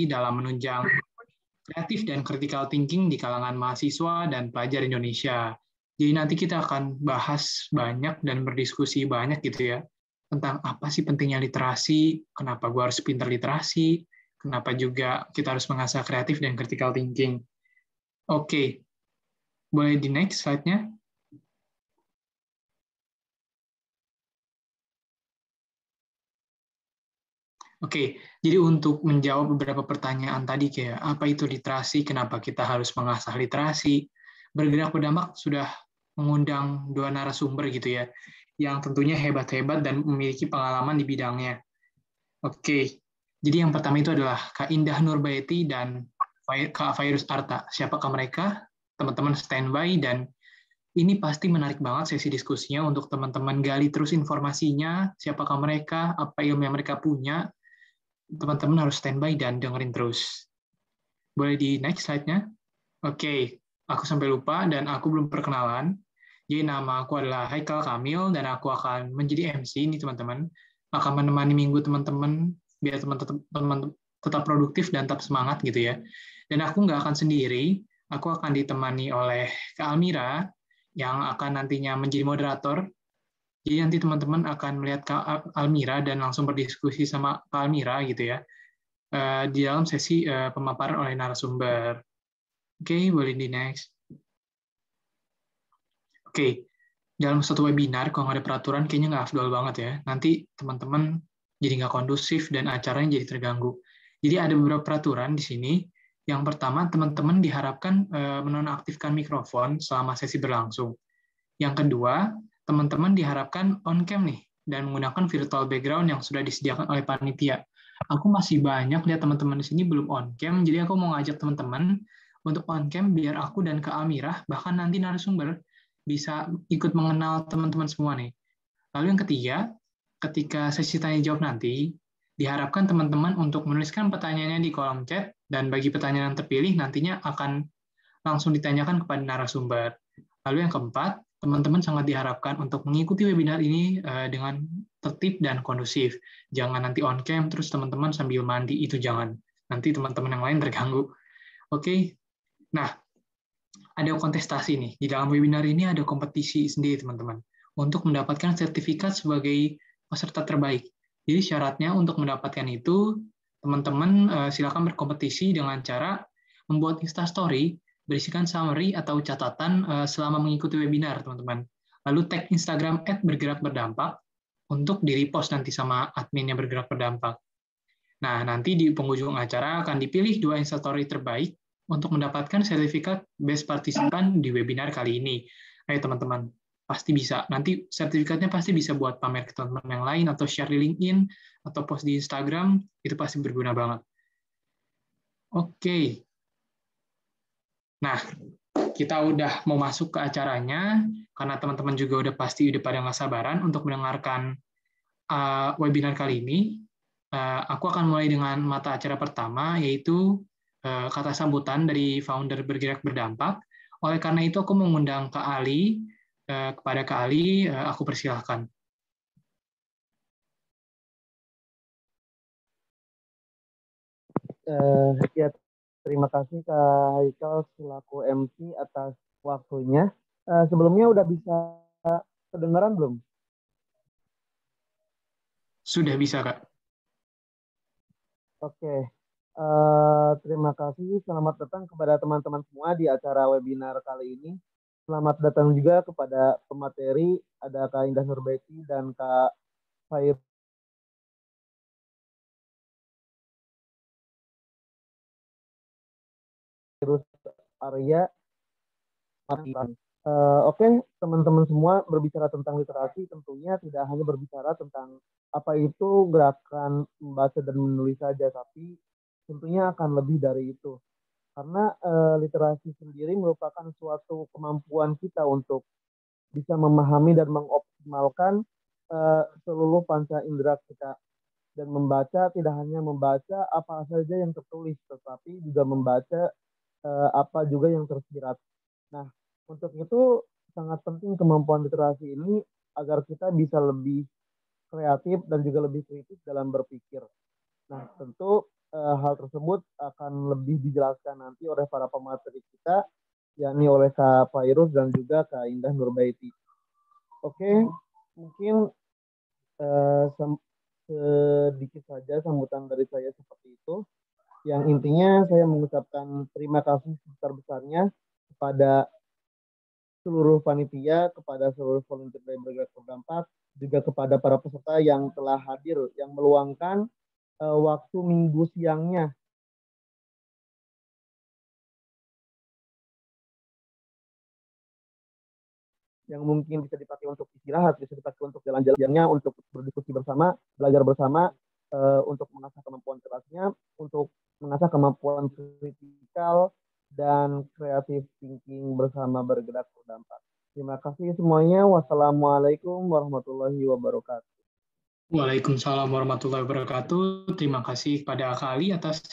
dalam menunjang kreatif dan critical thinking di kalangan mahasiswa dan pelajar Indonesia. Jadi nanti kita akan bahas banyak dan berdiskusi banyak gitu ya, tentang apa sih pentingnya literasi, kenapa gue harus pintar literasi, kenapa juga kita harus mengasah kreatif dan critical thinking. Oke, boleh di next slide-nya? Oke, jadi untuk menjawab beberapa pertanyaan tadi kayak apa itu literasi, kenapa kita harus mengasah literasi, Bergerak Berdampak sudah mengundang 2 narasumber gitu ya, yang tentunya hebat-hebat dan memiliki pengalaman di bidangnya. Oke, jadi yang pertama itu adalah Kak Indah Nurbaiti dan Kak Virus Arta. Siapakah mereka? Teman-teman standby, dan ini pasti menarik banget sesi diskusinya untuk teman-teman gali terus informasinya, siapakah mereka, apa ilmu yang mereka punya. Teman-teman harus standby dan dengerin terus. Boleh di next slide-nya? Oke, aku sampai lupa dan aku belum perkenalan. Jadi nama aku adalah Haikal Kamil dan aku akan menjadi MC ini teman-teman. Akan menemani minggu teman-teman biar teman-teman tetap produktif dan tetap semangat gitu ya. Dan aku nggak akan sendiri, aku akan ditemani oleh Kak Almira yang akan nantinya menjadi moderator. Jadi nanti teman-teman akan melihat Kak Almira dan langsung berdiskusi sama Kak Almira gitu ya, di dalam sesi pemaparan oleh narasumber. Oke, boleh di next. Oke, dalam satu webinar, kalau nggak ada peraturan, kayaknya nggak afdol banget ya. Nanti teman-teman jadi nggak kondusif dan acaranya jadi terganggu. Jadi ada beberapa peraturan di sini. Yang pertama, teman-teman diharapkan menonaktifkan mikrofon selama sesi berlangsung. Yang kedua, teman-teman diharapkan on-cam nih, dan menggunakan virtual background yang sudah disediakan oleh panitia. Aku masih banyak lihat teman-teman di sini belum on-cam, jadi aku mau ngajak teman-teman untuk on-cam biar aku dan Kak Amirah, bahkan nanti narasumber, bisa ikut mengenal teman-teman semua nih. Lalu yang ketiga, ketika sesi tanya jawab nanti, diharapkan teman-teman untuk menuliskan pertanyaannya di kolom chat, dan bagi pertanyaan yang terpilih nantinya akan langsung ditanyakan kepada narasumber. Lalu yang keempat, teman-teman sangat diharapkan untuk mengikuti webinar ini dengan tertib dan kondusif. Jangan nanti on cam terus teman-teman sambil mandi, itu jangan. Nanti teman-teman yang lain terganggu. Oke. Nah, ada kontestasi nih. Di dalam webinar ini ada kompetisi sendiri, teman-teman, untuk mendapatkan sertifikat sebagai peserta terbaik. Jadi syaratnya untuk mendapatkan itu, teman-teman silakan berkompetisi dengan cara membuat Instastory berisikan summary atau catatan selama mengikuti webinar, teman-teman. Lalu tag Instagram @bergerakberdampak untuk di-repost nanti sama adminnya Bergerak Berdampak. Nah, nanti di penghujung acara akan dipilih 2 Instastory terbaik untuk mendapatkan sertifikat Best Participant di webinar kali ini. Ayo teman-teman, pasti bisa. Nanti sertifikatnya pasti bisa buat pamer ke teman-teman yang lain, atau share di LinkedIn, atau post di Instagram, itu pasti berguna banget. Oke. Nah, kita udah mau masuk ke acaranya, karena teman-teman juga udah pasti udah pada nggak sabaran untuk mendengarkan webinar kali ini. Aku akan mulai dengan mata acara pertama, yaitu kata sambutan dari founder Bergerak Berdampak. Oleh karena itu, aku mengundang Kak Ali. Kepada Kak Ali, aku persilahkan. Ya, terima kasih Kak Haikal selaku MC atas waktunya. Sebelumnya udah bisa kedengaran belum? Sudah bisa, Kak. Oke. Terima kasih. Selamat datang kepada teman-teman semua di acara webinar kali ini. Selamat datang juga kepada pemateri, ada Kak Indah Nurbaiti dan Kak Virus Arya. Oke, teman-teman semua, berbicara tentang literasi tentunya tidak hanya berbicara tentang apa itu gerakan membaca dan menulis saja, tapi tentunya akan lebih dari itu. Karena literasi sendiri merupakan suatu kemampuan kita untuk bisa memahami dan mengoptimalkan seluruh panca indera kita. Dan membaca tidak hanya membaca apa saja yang tertulis, tetapi juga membaca apa juga yang tersirat. Nah, untuk itu sangat penting kemampuan literasi ini agar kita bisa lebih kreatif dan juga lebih kritis dalam berpikir. Nah, tentu hal tersebut akan lebih dijelaskan nanti oleh para pemateri kita, yakni oleh Kak Fairuz dan juga Kak Indah Nurbaiti. Oke, mungkin sedikit saja sambutan dari saya seperti itu. Yang intinya saya mengucapkan terima kasih sebesar-besarnya kepada seluruh panitia, kepada seluruh volunteer dari bergerak terdampak, juga kepada para peserta yang telah hadir, yang meluangkan waktu minggu siangnya yang mungkin bisa dipakai untuk istirahat, bisa dipakai untuk jalan-jalannya, untuk berdiskusi bersama, belajar bersama, untuk mengasah kemampuan kerasnya, untuk mengasah kemampuan kritikal dan kreatif thinking bersama bergerak berdampak. Terima kasih semuanya. Wassalamualaikum warahmatullahi wabarakatuh. Waalaikumsalam warahmatullahi wabarakatuh. Terima kasih kepada Kak Ali atas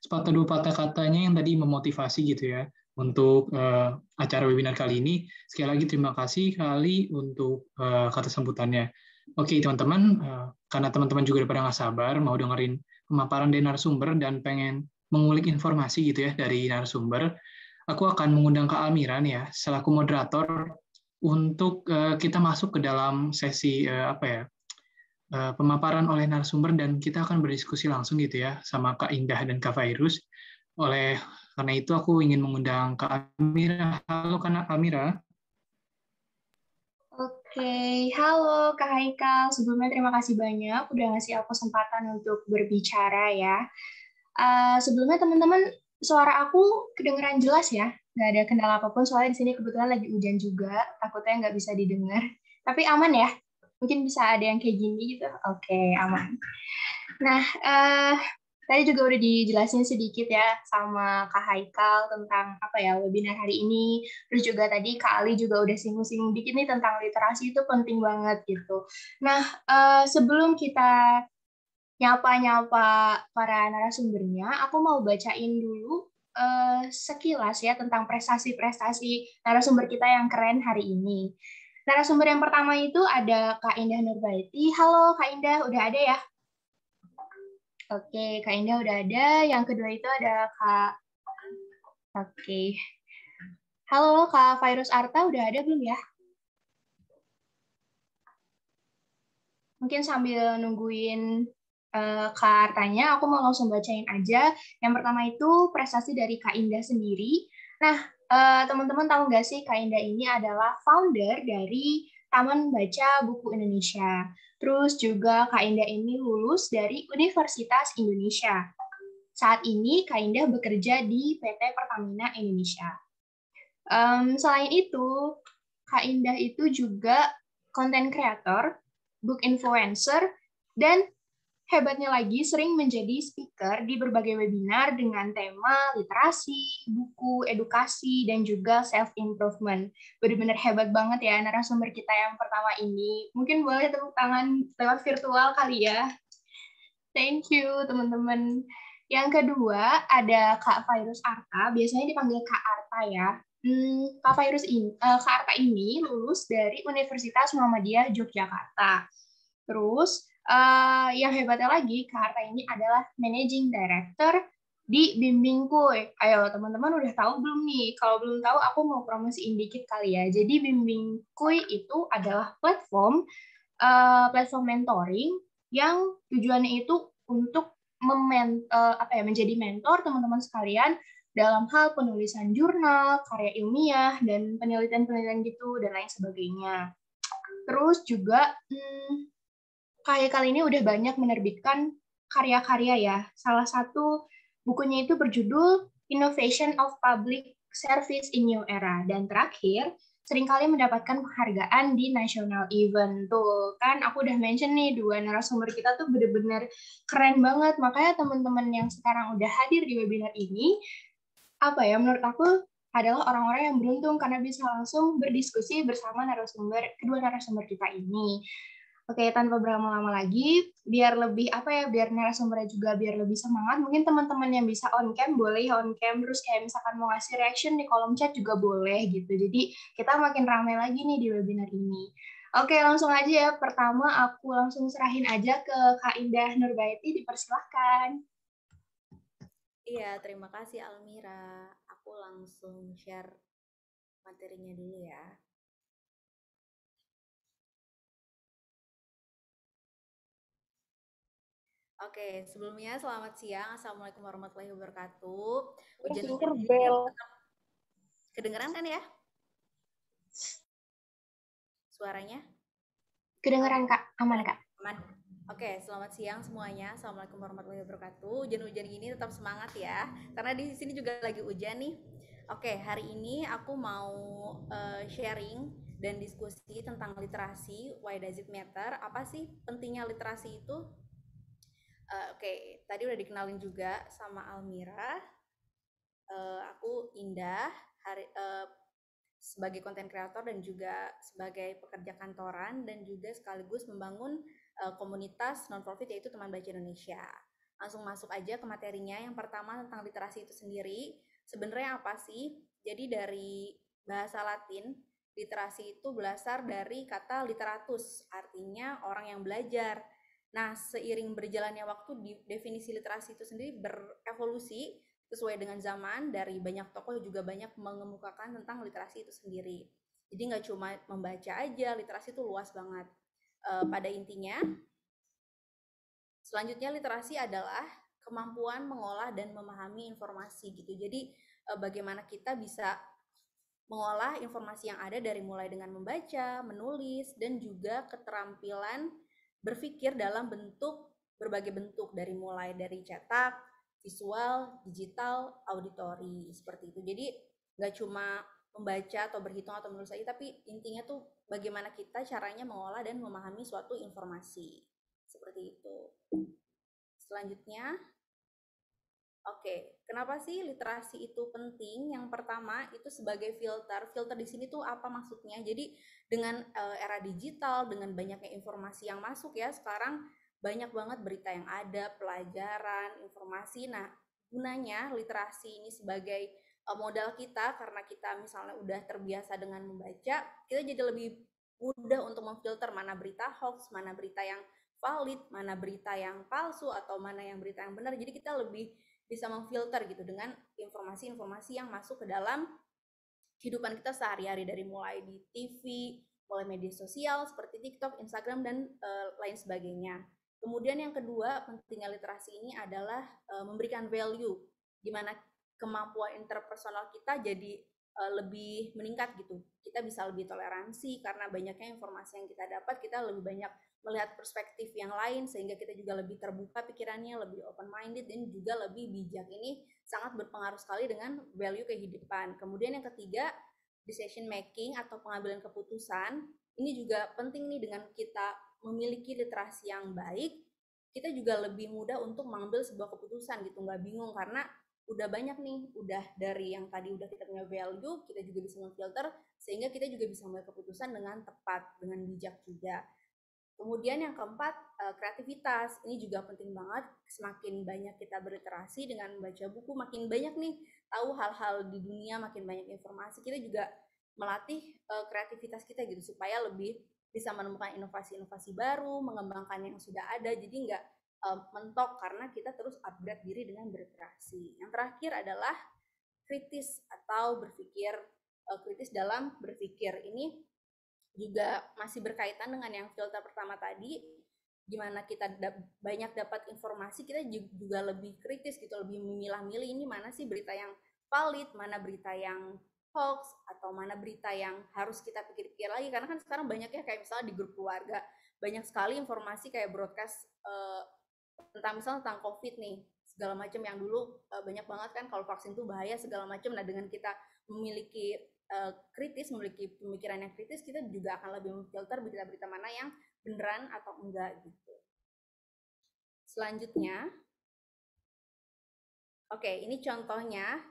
sepatah dua patah katanya yang tadi memotivasi gitu ya untuk acara webinar kali ini. Sekali lagi terima kasih Kak Ali untuk kata sambutannya. Oke teman-teman, karena teman-teman juga udah pada nggak sabar mau dengerin pemaparan dari narasumber dan pengen mengulik informasi gitu ya dari narasumber, aku akan mengundang Kak Almira nih ya selaku moderator untuk kita masuk ke dalam sesi apa ya, pemaparan oleh narasumber dan kita akan berdiskusi langsung gitu ya sama Kak Indah dan Kak Fairuz. Karena itu aku ingin mengundang Kak Amira. Halo Kak Amira. Oke, halo Kak Haikal. Sebelumnya terima kasih banyak udah ngasih aku kesempatan untuk berbicara ya. Sebelumnya teman-teman, suara aku kedengeran jelas ya? Nggak ada kendala apapun, soalnya di sini kebetulan lagi hujan juga. Takutnya nggak bisa didengar. Tapi aman ya? Mungkin bisa ada yang kayak gini gitu. Oke, aman. Nah, tadi juga udah dijelasin sedikit ya sama Kak Haikal tentang apa ya webinar hari ini. Terus juga tadi Kak Ali juga udah singgung-singgung dikit nih tentang literasi itu penting banget gitu. Nah, sebelum kita nyapa-nyapa para narasumbernya, aku mau bacain dulu sekilas ya tentang prestasi-prestasi narasumber kita yang keren hari ini. Narasumber yang pertama itu ada Kak Indah Nurbaiti. Halo Kak Indah, udah ada ya? Oke, Kak Indah udah ada. Yang kedua itu ada Kak... Oke. Halo Kak Fairuz Arta, udah ada belum ya? Mungkin sambil nungguin Kak Artanya, aku mau langsung bacain aja. Yang pertama itu prestasi dari Kak Indah sendiri. Nah, teman-teman tahu nggak sih Kak Indah ini adalah founder dari Taman Baca Buku Indonesia. Terus juga Kak Indah ini lulus dari Universitas Indonesia. Saat ini Kak Indah bekerja di PT Pertamina Indonesia. Selain itu, Kak Indah itu juga content creator, book influencer, dan hebatnya lagi sering menjadi speaker di berbagai webinar dengan tema literasi, buku, edukasi, dan juga self-improvement. Benar-benar hebat banget ya narasumber kita yang pertama ini. Mungkin boleh tepuk tangan lewat virtual kali ya. Thank you, teman-teman. Yang kedua, ada Kak Fairuz Arta. Biasanya dipanggil Kak Arta ya. Kak Arta ini lulus dari Universitas Muhammadiyah Yogyakarta. Terus, yang hebatnya lagi, Kak Arta ini adalah Managing Director di Bimbing Kuy. Ayo, teman-teman udah tahu belum nih? Kalau belum tahu, aku mau promosiin dikit kali ya. Jadi, Bimbing Kuy itu adalah platform mentoring yang tujuannya itu untuk menjadi mentor teman-teman sekalian dalam hal penulisan jurnal, karya ilmiah, dan penelitian-penelitian gitu, dan lain sebagainya. Terus juga, kali ini udah banyak menerbitkan karya-karya ya. Salah satu bukunya itu berjudul Innovation of Public Service in New Era. Dan terakhir, seringkali mendapatkan penghargaan di national event. Tuh, kan aku udah mention nih, dua narasumber kita tuh bener-bener keren banget. Makanya teman-teman yang sekarang udah hadir di webinar ini, menurut aku adalah orang-orang yang beruntung karena bisa langsung berdiskusi bersama kedua narasumber kita ini. Oke, tanpa berlama-lama lagi, biar narasumbernya juga biar lebih semangat, mungkin teman-teman yang bisa on cam boleh on cam, terus kayak misalkan mau ngasih reaction di kolom chat juga boleh gitu. Jadi kita makin ramai lagi nih di webinar ini. Oke, langsung aja ya. Pertama aku langsung serahin aja ke Kak Indah Nurbaiti, dipersilahkan. Iya, terima kasih Almira. Aku langsung share materinya dulu ya. Oke, sebelumnya selamat siang. Assalamualaikum warahmatullahi wabarakatuh. Ujian-ujian ini tetap kedengeran kan ya? Suaranya? Kedengeran Kak, aman Kak. Aman. Oke, selamat siang semuanya. Assalamualaikum warahmatullahi wabarakatuh. Hujan-hujan gini tetap semangat ya, karena di sini juga lagi hujan nih. Oke, hari ini aku mau sharing dan diskusi tentang literasi. Why does it matter? Apa sih pentingnya literasi itu? Oke, tadi udah dikenalin juga sama Almira. Aku Indah, sebagai konten kreator dan juga sebagai pekerja kantoran dan juga sekaligus membangun komunitas non-profit yaitu Teman Baca Indonesia. Langsung masuk aja ke materinya. Yang pertama tentang literasi itu sendiri. Sebenarnya apa sih? Jadi dari bahasa Latin, literasi itu berasal dari kata literatus, artinya orang yang belajar. Nah, seiring berjalannya waktu, definisi literasi itu sendiri berevolusi sesuai dengan zaman. Dari banyak tokoh juga banyak mengemukakan tentang literasi itu sendiri. Jadi nggak cuma membaca aja, literasi itu luas banget. Pada intinya, selanjutnya literasi adalah kemampuan mengolah dan memahami informasi gitu. Jadi bagaimana kita bisa mengolah informasi yang ada dari mulai dengan membaca, menulis, dan juga keterampilan berpikir dalam berbagai bentuk, dari mulai dari cetak, visual, digital, auditori, seperti itu. Jadi nggak cuma membaca atau berhitung atau menulis saja, tapi intinya tuh bagaimana kita caranya mengolah dan memahami suatu informasi, seperti itu. Selanjutnya, oke, kenapa sih literasi itu penting? Yang pertama itu sebagai filter. Filter di sini tuh apa maksudnya? Jadi dengan era digital, dengan banyaknya informasi yang masuk ya, sekarang banyak banget berita yang ada, pelajaran, informasi. Nah, gunanya literasi ini sebagai modal kita, karena kita misalnya udah terbiasa dengan membaca, kita jadi lebih mudah untuk memfilter mana berita hoax, mana berita yang valid, mana berita yang palsu, atau mana yang berita yang benar. Jadi kita lebih bisa memfilter gitu dengan informasi-informasi yang masuk ke dalam kehidupan kita sehari-hari, dari mulai di TV, mulai media sosial seperti TikTok, Instagram, dan lain sebagainya. Kemudian yang kedua, pentingnya literasi ini adalah memberikan value, gimana kemampuan interpersonal kita jadi lebih meningkat gitu. Kita bisa lebih toleransi karena banyaknya informasi yang kita dapat, kita lebih banyak melihat perspektif yang lain, sehingga kita juga lebih terbuka pikirannya, lebih open minded, dan juga lebih bijak. Ini sangat berpengaruh sekali dengan value kehidupan. Kemudian yang ketiga, decision making atau pengambilan keputusan. Ini juga penting nih, dengan kita memiliki literasi yang baik, kita juga lebih mudah untuk mengambil sebuah keputusan gitu, nggak bingung, karena udah banyak nih, udah dari yang tadi udah kita punya value, kita juga bisa memfilter, sehingga kita juga bisa mengambil keputusan dengan tepat, dengan bijak juga. Kemudian yang keempat, kreativitas. Ini juga penting banget. Semakin banyak kita berliterasi dengan membaca buku, makin banyak nih tahu hal-hal di dunia, makin banyak informasi. Kita juga melatih kreativitas kita gitu, supaya lebih bisa menemukan inovasi-inovasi baru, mengembangkan yang sudah ada. Jadi nggak mentok, karena kita terus upgrade diri dengan berliterasi. Yang terakhir adalah kritis atau berpikir kritis dalam berpikir. Ini juga masih berkaitan dengan yang filter pertama tadi, gimana kita banyak dapat informasi, kita juga lebih kritis gitu, lebih memilah-milih ini mana sih berita yang valid, mana berita yang hoax, atau mana berita yang harus kita pikir-pikir lagi. Karena kan sekarang banyak ya, kayak misalnya di grup keluarga banyak sekali informasi kayak broadcast tentang misalnya tentang COVID nih, segala macam, yang dulu banyak banget kan kalau vaksin itu bahaya segala macam. Nah, dengan kita memiliki kritis, memiliki pemikiran yang kritis, kita juga akan lebih memfilter berita-berita mana yang beneran atau enggak gitu. Selanjutnya, oke, ini contohnya.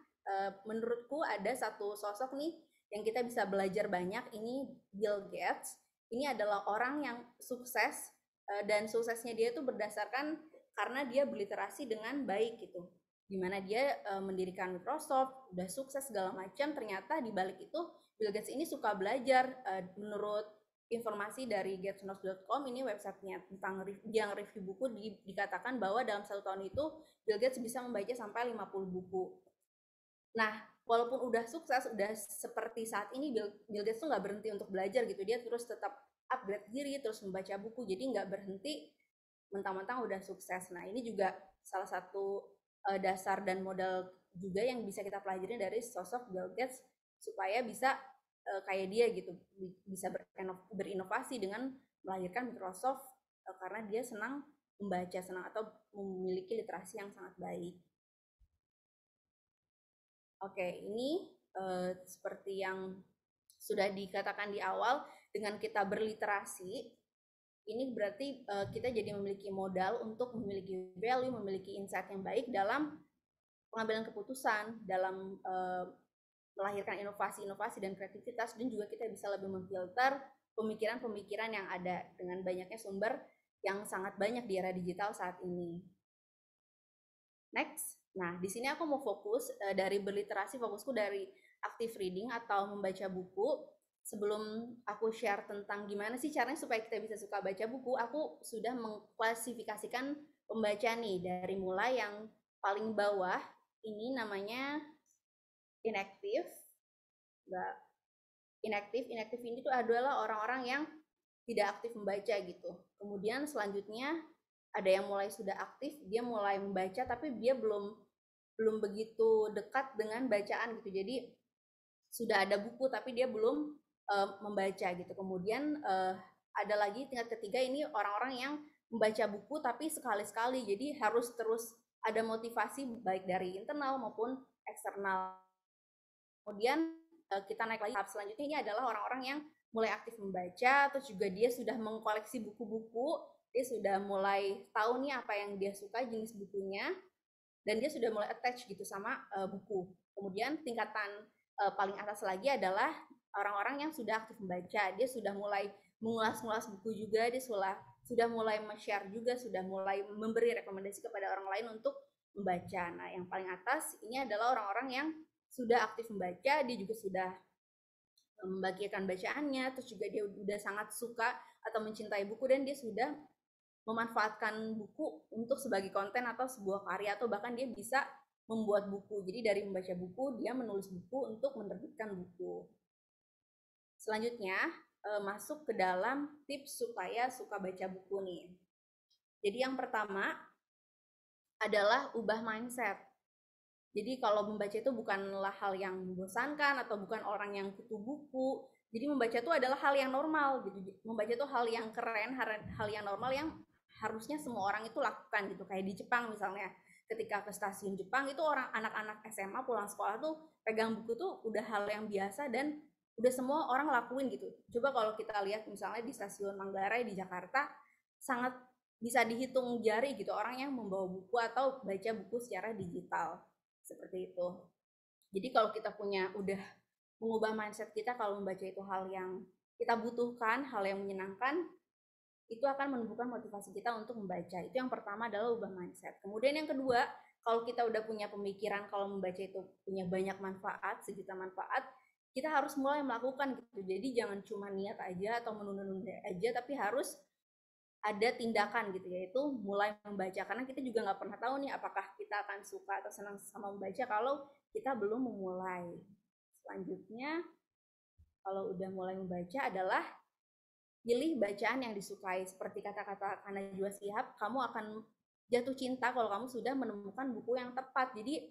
Menurutku ada satu sosok nih yang kita bisa belajar banyak. Ini Bill Gates. Ini adalah orang yang sukses, dan suksesnya dia itu berdasarkan karena dia berliterasi dengan baik gitu. Dimana dia mendirikan Microsoft, udah sukses segala macam, ternyata di balik itu Bill Gates ini suka belajar. Menurut informasi dari getsource.com, ini websitenya tentang yang review buku, dikatakan bahwa dalam 1 tahun itu Bill Gates bisa membaca sampai 50 buku. Nah, walaupun udah sukses, udah seperti saat ini, Bill Gates tuh nggak berhenti untuk belajar gitu, dia terus tetap upgrade diri, terus membaca buku, jadi nggak berhenti mentang-mentang udah sukses. Nah, ini juga salah satu dasar dan modal juga yang bisa kita pelajari dari sosok Bill Gates supaya bisa kayak dia gitu, bisa berinovasi dengan melahirkan Microsoft karena dia senang membaca, senang atau memiliki literasi yang sangat baik. Oke, ini seperti yang sudah dikatakan di awal, dengan kita berliterasi, ini berarti kita jadi memiliki modal untuk memiliki value, memiliki insight yang baik dalam pengambilan keputusan, dalam melahirkan inovasi-inovasi dan kreativitas, dan juga kita bisa lebih memfilter pemikiran-pemikiran yang ada dengan banyaknya sumber yang sangat banyak di era digital saat ini. Next, nah di sini aku mau fokus dari berliterasi, fokusku dari active reading atau membaca buku. Sebelum aku share tentang gimana sih caranya supaya kita bisa suka baca buku, aku sudah mengklasifikasikan pembaca nih, dari mulai yang paling bawah, ini namanya inaktif. Inaktif ini tuh adalah orang-orang yang tidak aktif membaca gitu. Kemudian selanjutnya ada yang mulai sudah aktif, dia mulai membaca tapi dia belum begitu dekat dengan bacaan gitu. Jadi sudah ada buku tapi dia belum membaca gitu. Kemudian ada lagi tingkat ketiga, ini orang-orang yang membaca buku tapi sekali-sekali. Jadi harus terus ada motivasi baik dari internal maupun eksternal. Kemudian kita naik lagi tahap selanjutnya, ini adalah orang-orang yang mulai aktif membaca, terus juga dia sudah mengkoleksi buku-buku, dia sudah mulai tahu nih apa yang dia suka, jenis bukunya, dan dia sudah mulai attach gitu sama buku. Kemudian tingkatan paling atas lagi adalah orang-orang yang sudah aktif membaca, dia sudah mulai mengulas-ngulas buku juga, dia sudah mulai share juga, sudah mulai memberi rekomendasi kepada orang lain untuk membaca. Nah, yang paling atas ini adalah orang-orang yang sudah aktif membaca, dia juga sudah membagikan bacaannya, terus juga dia udah sangat suka atau mencintai buku, dan dia sudah memanfaatkan buku untuk sebagai konten atau sebuah karya, atau bahkan dia bisa membuat buku. Jadi dari membaca buku, dia menulis buku untuk menerbitkan buku. Selanjutnya, masuk ke dalam tips supaya suka baca buku nih. Jadi yang pertama adalah ubah mindset. Jadi kalau membaca itu bukanlah hal yang membosankan atau bukan orang yang kutu buku. Jadi membaca itu adalah hal yang normal gitu. Membaca itu hal yang keren, hal yang normal yang harusnya semua orang itu lakukan gitu. Kayak di Jepang misalnya, ketika ke stasiun Jepang itu orang anak-anak SMA pulang sekolah tuh pegang buku tuh udah hal yang biasa dan udah semua orang lakuin gitu. Coba kalau kita lihat misalnya di stasiun Manggarai di Jakarta, sangat bisa dihitung jari gitu orang yang membawa buku atau baca buku secara digital. Seperti itu. Jadi kalau kita udah mengubah mindset kita kalau membaca itu hal yang kita butuhkan, hal yang menyenangkan, itu akan menumbuhkan motivasi kita untuk membaca. Itu yang pertama adalah ubah mindset. Kemudian yang kedua, kalau kita udah punya pemikiran kalau membaca itu punya banyak manfaat, sejuta manfaat, kita harus mulai melakukan gitu. Jadi jangan cuma niat aja atau menunda-nunda aja, tapi harus ada tindakan gitu, yaitu mulai membaca, karena kita juga nggak pernah tahu nih apakah kita akan suka atau senang sama membaca kalau kita belum memulai. Selanjutnya, kalau udah mulai membaca adalah pilih bacaan yang disukai. Seperti kata-kata Najwa Shihab, kamu akan jatuh cinta kalau kamu sudah menemukan buku yang tepat. Jadi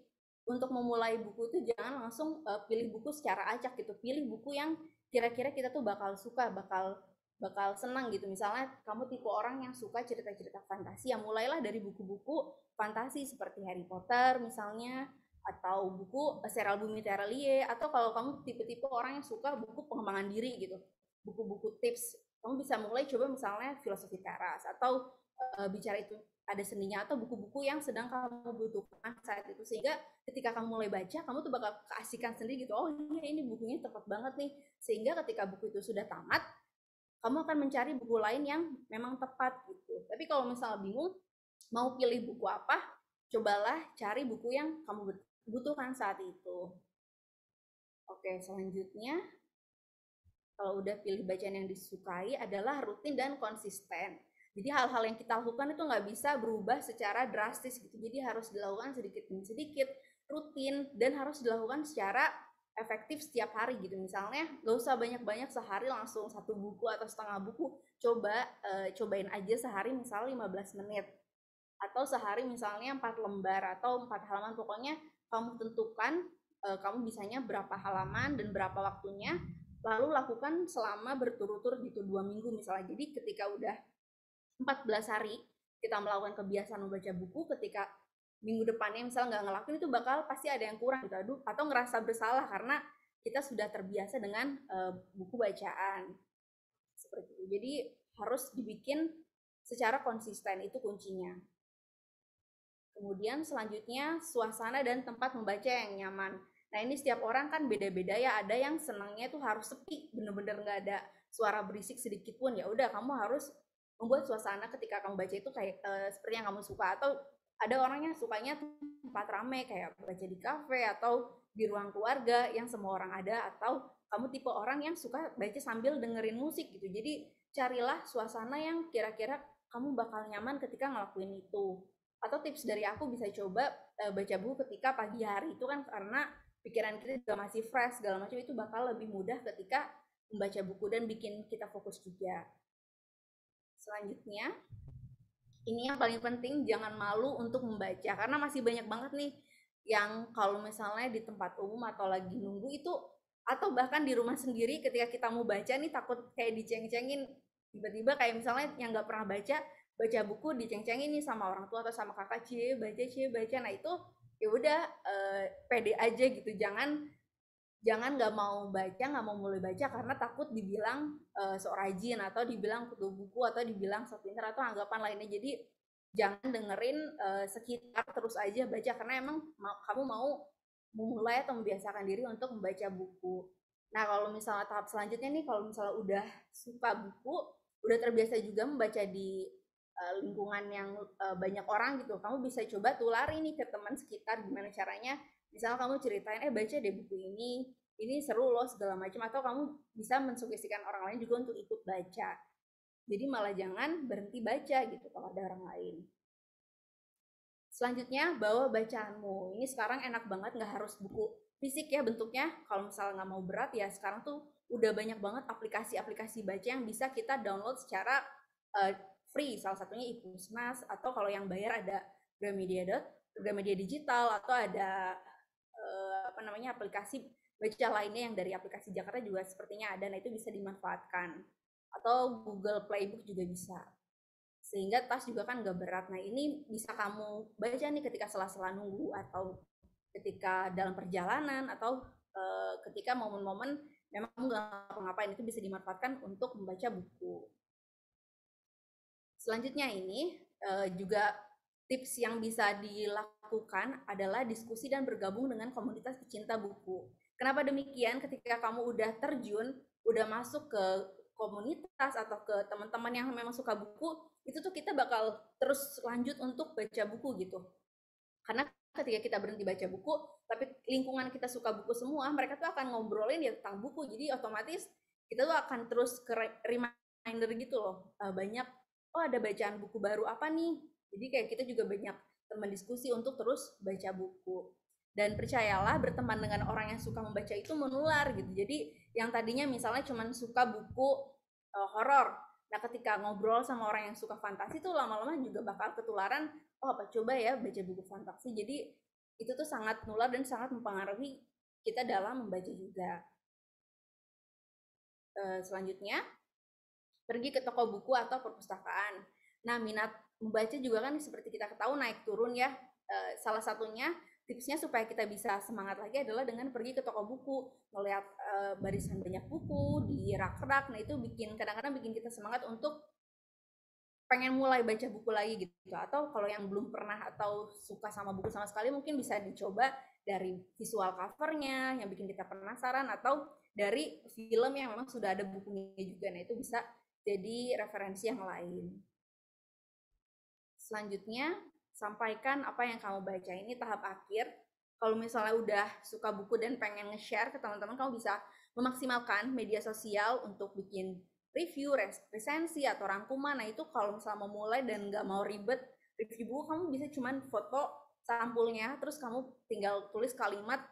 untuk memulai buku itu jangan langsung pilih buku secara acak gitu, pilih buku yang kira-kira kita tuh bakal suka, bakal senang gitu. Misalnya kamu tipe orang yang suka cerita-cerita fantasi, ya mulailah dari buku-buku fantasi seperti Harry Potter misalnya, atau buku Serial Bumi Terelie, atau kalau kamu tipe-tipe orang yang suka buku pengembangan diri gitu, buku-buku tips, kamu bisa mulai coba misalnya Filosofi Teras, atau Bicara Itu Ada Seninya, atau buku-buku yang sedang kamu butuhkan saat itu, sehingga ketika kamu mulai baca, kamu tuh bakal keasikan sendiri gitu, oh iya ini bukunya tepat banget nih, sehingga ketika buku itu sudah tamat, kamu akan mencari buku lain yang memang tepat gitu. Tapi kalau misalnya bingung mau pilih buku apa, cobalah cari buku yang kamu butuhkan saat itu. Oke, selanjutnya kalau udah pilih bacaan yang disukai adalah rutin dan konsisten. Jadi hal-hal yang kita lakukan itu nggak bisa berubah secara drastis gitu. Jadi harus dilakukan sedikit demi sedikit, rutin, dan harus dilakukan secara efektif setiap hari gitu. Misalnya nggak usah banyak-banyak sehari langsung 1 buku atau setengah buku. Cobain aja sehari misalnya 15 menit. Atau sehari misalnya 4 lembar atau 4 halaman. Pokoknya kamu tentukan kamu bisanya berapa halaman dan berapa waktunya. Lalu lakukan selama berturut-turut gitu 2 minggu misalnya. Jadi ketika udah 14 hari kita melakukan kebiasaan membaca buku, ketika minggu depannya misalnya nggak ngelakuin itu bakal pasti ada yang kurang gitu, atau ngerasa bersalah karena kita sudah terbiasa dengan buku bacaan seperti itu. Jadi harus dibikin secara konsisten, itu kuncinya. Kemudian selanjutnya suasana dan tempat membaca yang nyaman. Nah ini setiap orang kan beda-beda ya, ada yang senangnya tuh harus sepi, bener-bener nggak ada suara berisik sedikit pun. Ya udah, kamu harus membuat suasana ketika kamu baca itu kayak seperti yang kamu suka. Atau ada orang yang sukanya tempat ramai kayak baca di kafe atau di ruang keluarga yang semua orang ada. Atau kamu tipe orang yang suka baca sambil dengerin musik gitu. Jadi carilah suasana yang kira-kira kamu bakal nyaman ketika ngelakuin itu. Atau tips dari aku, bisa coba baca buku ketika pagi hari, itu kan karena pikiran kita juga masih fresh segala macam, itu bakal lebih mudah ketika membaca buku dan bikin kita fokus juga. Selanjutnya, ini yang paling penting, jangan malu untuk membaca, karena masih banyak banget nih yang kalau misalnya di tempat umum atau lagi nunggu itu, atau bahkan di rumah sendiri ketika kita mau baca nih takut kayak diceng-cengin, tiba-tiba kayak misalnya yang nggak pernah baca buku diceng-cengin nih sama orang tua atau sama kakak, cie baca. Nah itu ya udah, pede aja gitu, jangan nggak mau baca, nggak mau mulai baca karena takut dibilang sok rajin atau dibilang kutu buku atau dibilang sok pintar atau anggapan lainnya. Jadi jangan dengerin sekitar, terus aja baca karena emang kamu mau memulai atau membiasakan diri untuk membaca buku. Nah kalau misalnya tahap selanjutnya nih, kalau misalnya udah suka buku, udah terbiasa juga membaca di lingkungan yang banyak orang gitu, kamu bisa coba tulari nih ke teman sekitar. Gimana caranya? Misalnya kamu ceritain, baca deh buku ini seru loh segala macam, atau kamu bisa mensugestikan orang lain juga untuk ikut baca. Jadi malah jangan berhenti baca gitu kalau ada orang lain. Selanjutnya, bawa bacaanmu. Ini sekarang enak banget, nggak harus buku fisik ya bentuknya. Kalau misalnya nggak mau berat ya, sekarang tuh udah banyak banget aplikasi-aplikasi baca yang bisa kita download secara free. Salah satunya iPusnas, atau kalau yang bayar ada Gramedia Digital, atau ada aplikasi baca lainnya yang dari aplikasi Jakarta juga sepertinya ada. Nah itu bisa dimanfaatkan. Atau Google Playbook juga bisa. Sehingga tas juga kan nggak berat. Nah ini bisa kamu baca nih ketika sela-sela nunggu, atau ketika dalam perjalanan, atau ketika momen-momen memang kamu nggak ngapain, itu bisa dimanfaatkan untuk membaca buku. Selanjutnya ini juga tips yang bisa dilakukan adalah diskusi dan bergabung dengan komunitas pecinta buku. Kenapa demikian? Ketika kamu udah terjun, udah masuk ke komunitas atau ke teman-teman yang memang suka buku, itu tuh kita bakal terus lanjut untuk baca buku gitu. Karena ketika kita berhenti baca buku, tapi lingkungan kita suka buku semua, mereka tuh akan ngobrolin ya tentang buku. Jadi otomatis kita tuh akan terus ke reminder gitu loh. Banyak, ada bacaan buku baru apa nih? Jadi kayak kita juga banyak teman diskusi untuk terus baca buku. Dan percayalah, berteman dengan orang yang suka membaca itu menular gitu. Jadi yang tadinya misalnya cuma suka buku horor, nah ketika ngobrol sama orang yang suka fantasi tuh lama-lama juga bakal ketularan, coba ya baca buku fantasi. Jadi itu tuh sangat nular dan sangat mempengaruhi kita dalam membaca juga. Selanjutnya, pergi ke toko buku atau perpustakaan. Nah minat membaca juga kan seperti kita ketahui naik turun ya. Salah satunya tipsnya supaya kita bisa semangat lagi adalah dengan pergi ke toko buku, melihat barisan banyak buku di rak-rak. Nah itu kadang-kadang bikin kita semangat untuk pengen mulai baca buku lagi gitu. Atau kalau yang belum pernah atau suka sama buku sama sekali, mungkin bisa dicoba dari visual covernya yang bikin kita penasaran, atau dari film yang memang sudah ada bukunya juga. Nah itu bisa jadi referensi yang lain. Selanjutnya, sampaikan apa yang kamu baca. Ini tahap akhir. Kalau misalnya udah suka buku dan pengen nge-share ke teman-teman, kamu bisa memaksimalkan media sosial untuk bikin review, resensi, atau rangkuman. Nah itu kalau misalnya mau mulai dan nggak mau ribet review buku, kamu bisa cuman foto sampulnya, terus kamu tinggal tulis kalimat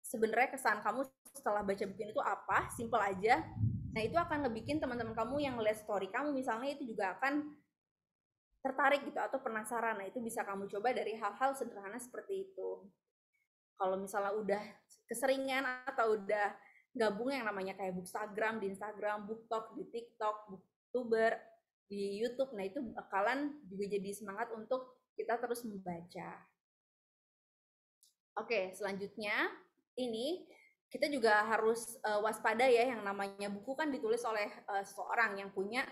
sebenarnya kesan kamu setelah baca buku itu apa, simple aja. Nah itu akan ngebikin teman-teman kamu yang ngeliat story kamu misalnya itu juga akan tertarik gitu atau penasaran. Nah itu bisa kamu coba dari hal-hal sederhana seperti itu. Kalau misalnya udah keseringan atau udah gabung yang namanya kayak Bookstagram di Instagram, BookTok di TikTok, Booktuber di YouTube, nah itu bakalan juga jadi semangat untuk kita terus membaca. Oke, selanjutnya ini kita juga harus waspada ya, yang namanya buku kan ditulis oleh seseorang yang punya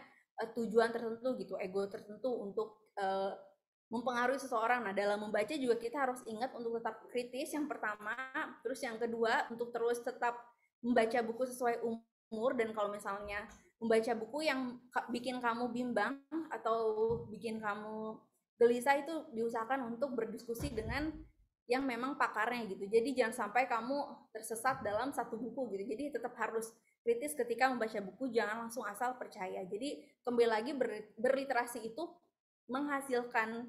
tujuan tertentu gitu, ego tertentu untuk mempengaruhi seseorang. Nah, dalam membaca juga kita harus ingat untuk tetap kritis yang pertama, terus yang kedua untuk terus tetap membaca buku sesuai umur, dan kalau misalnya membaca buku yang bikin kamu bimbang atau bikin kamu gelisah itu diusahakan untuk berdiskusi dengan yang memang pakarnya gitu. Jadi jangan sampai kamu tersesat dalam satu buku gitu. Jadi tetap harus kritis ketika membaca buku, jangan langsung asal percaya. Jadi kembali lagi berliterasi itu menghasilkan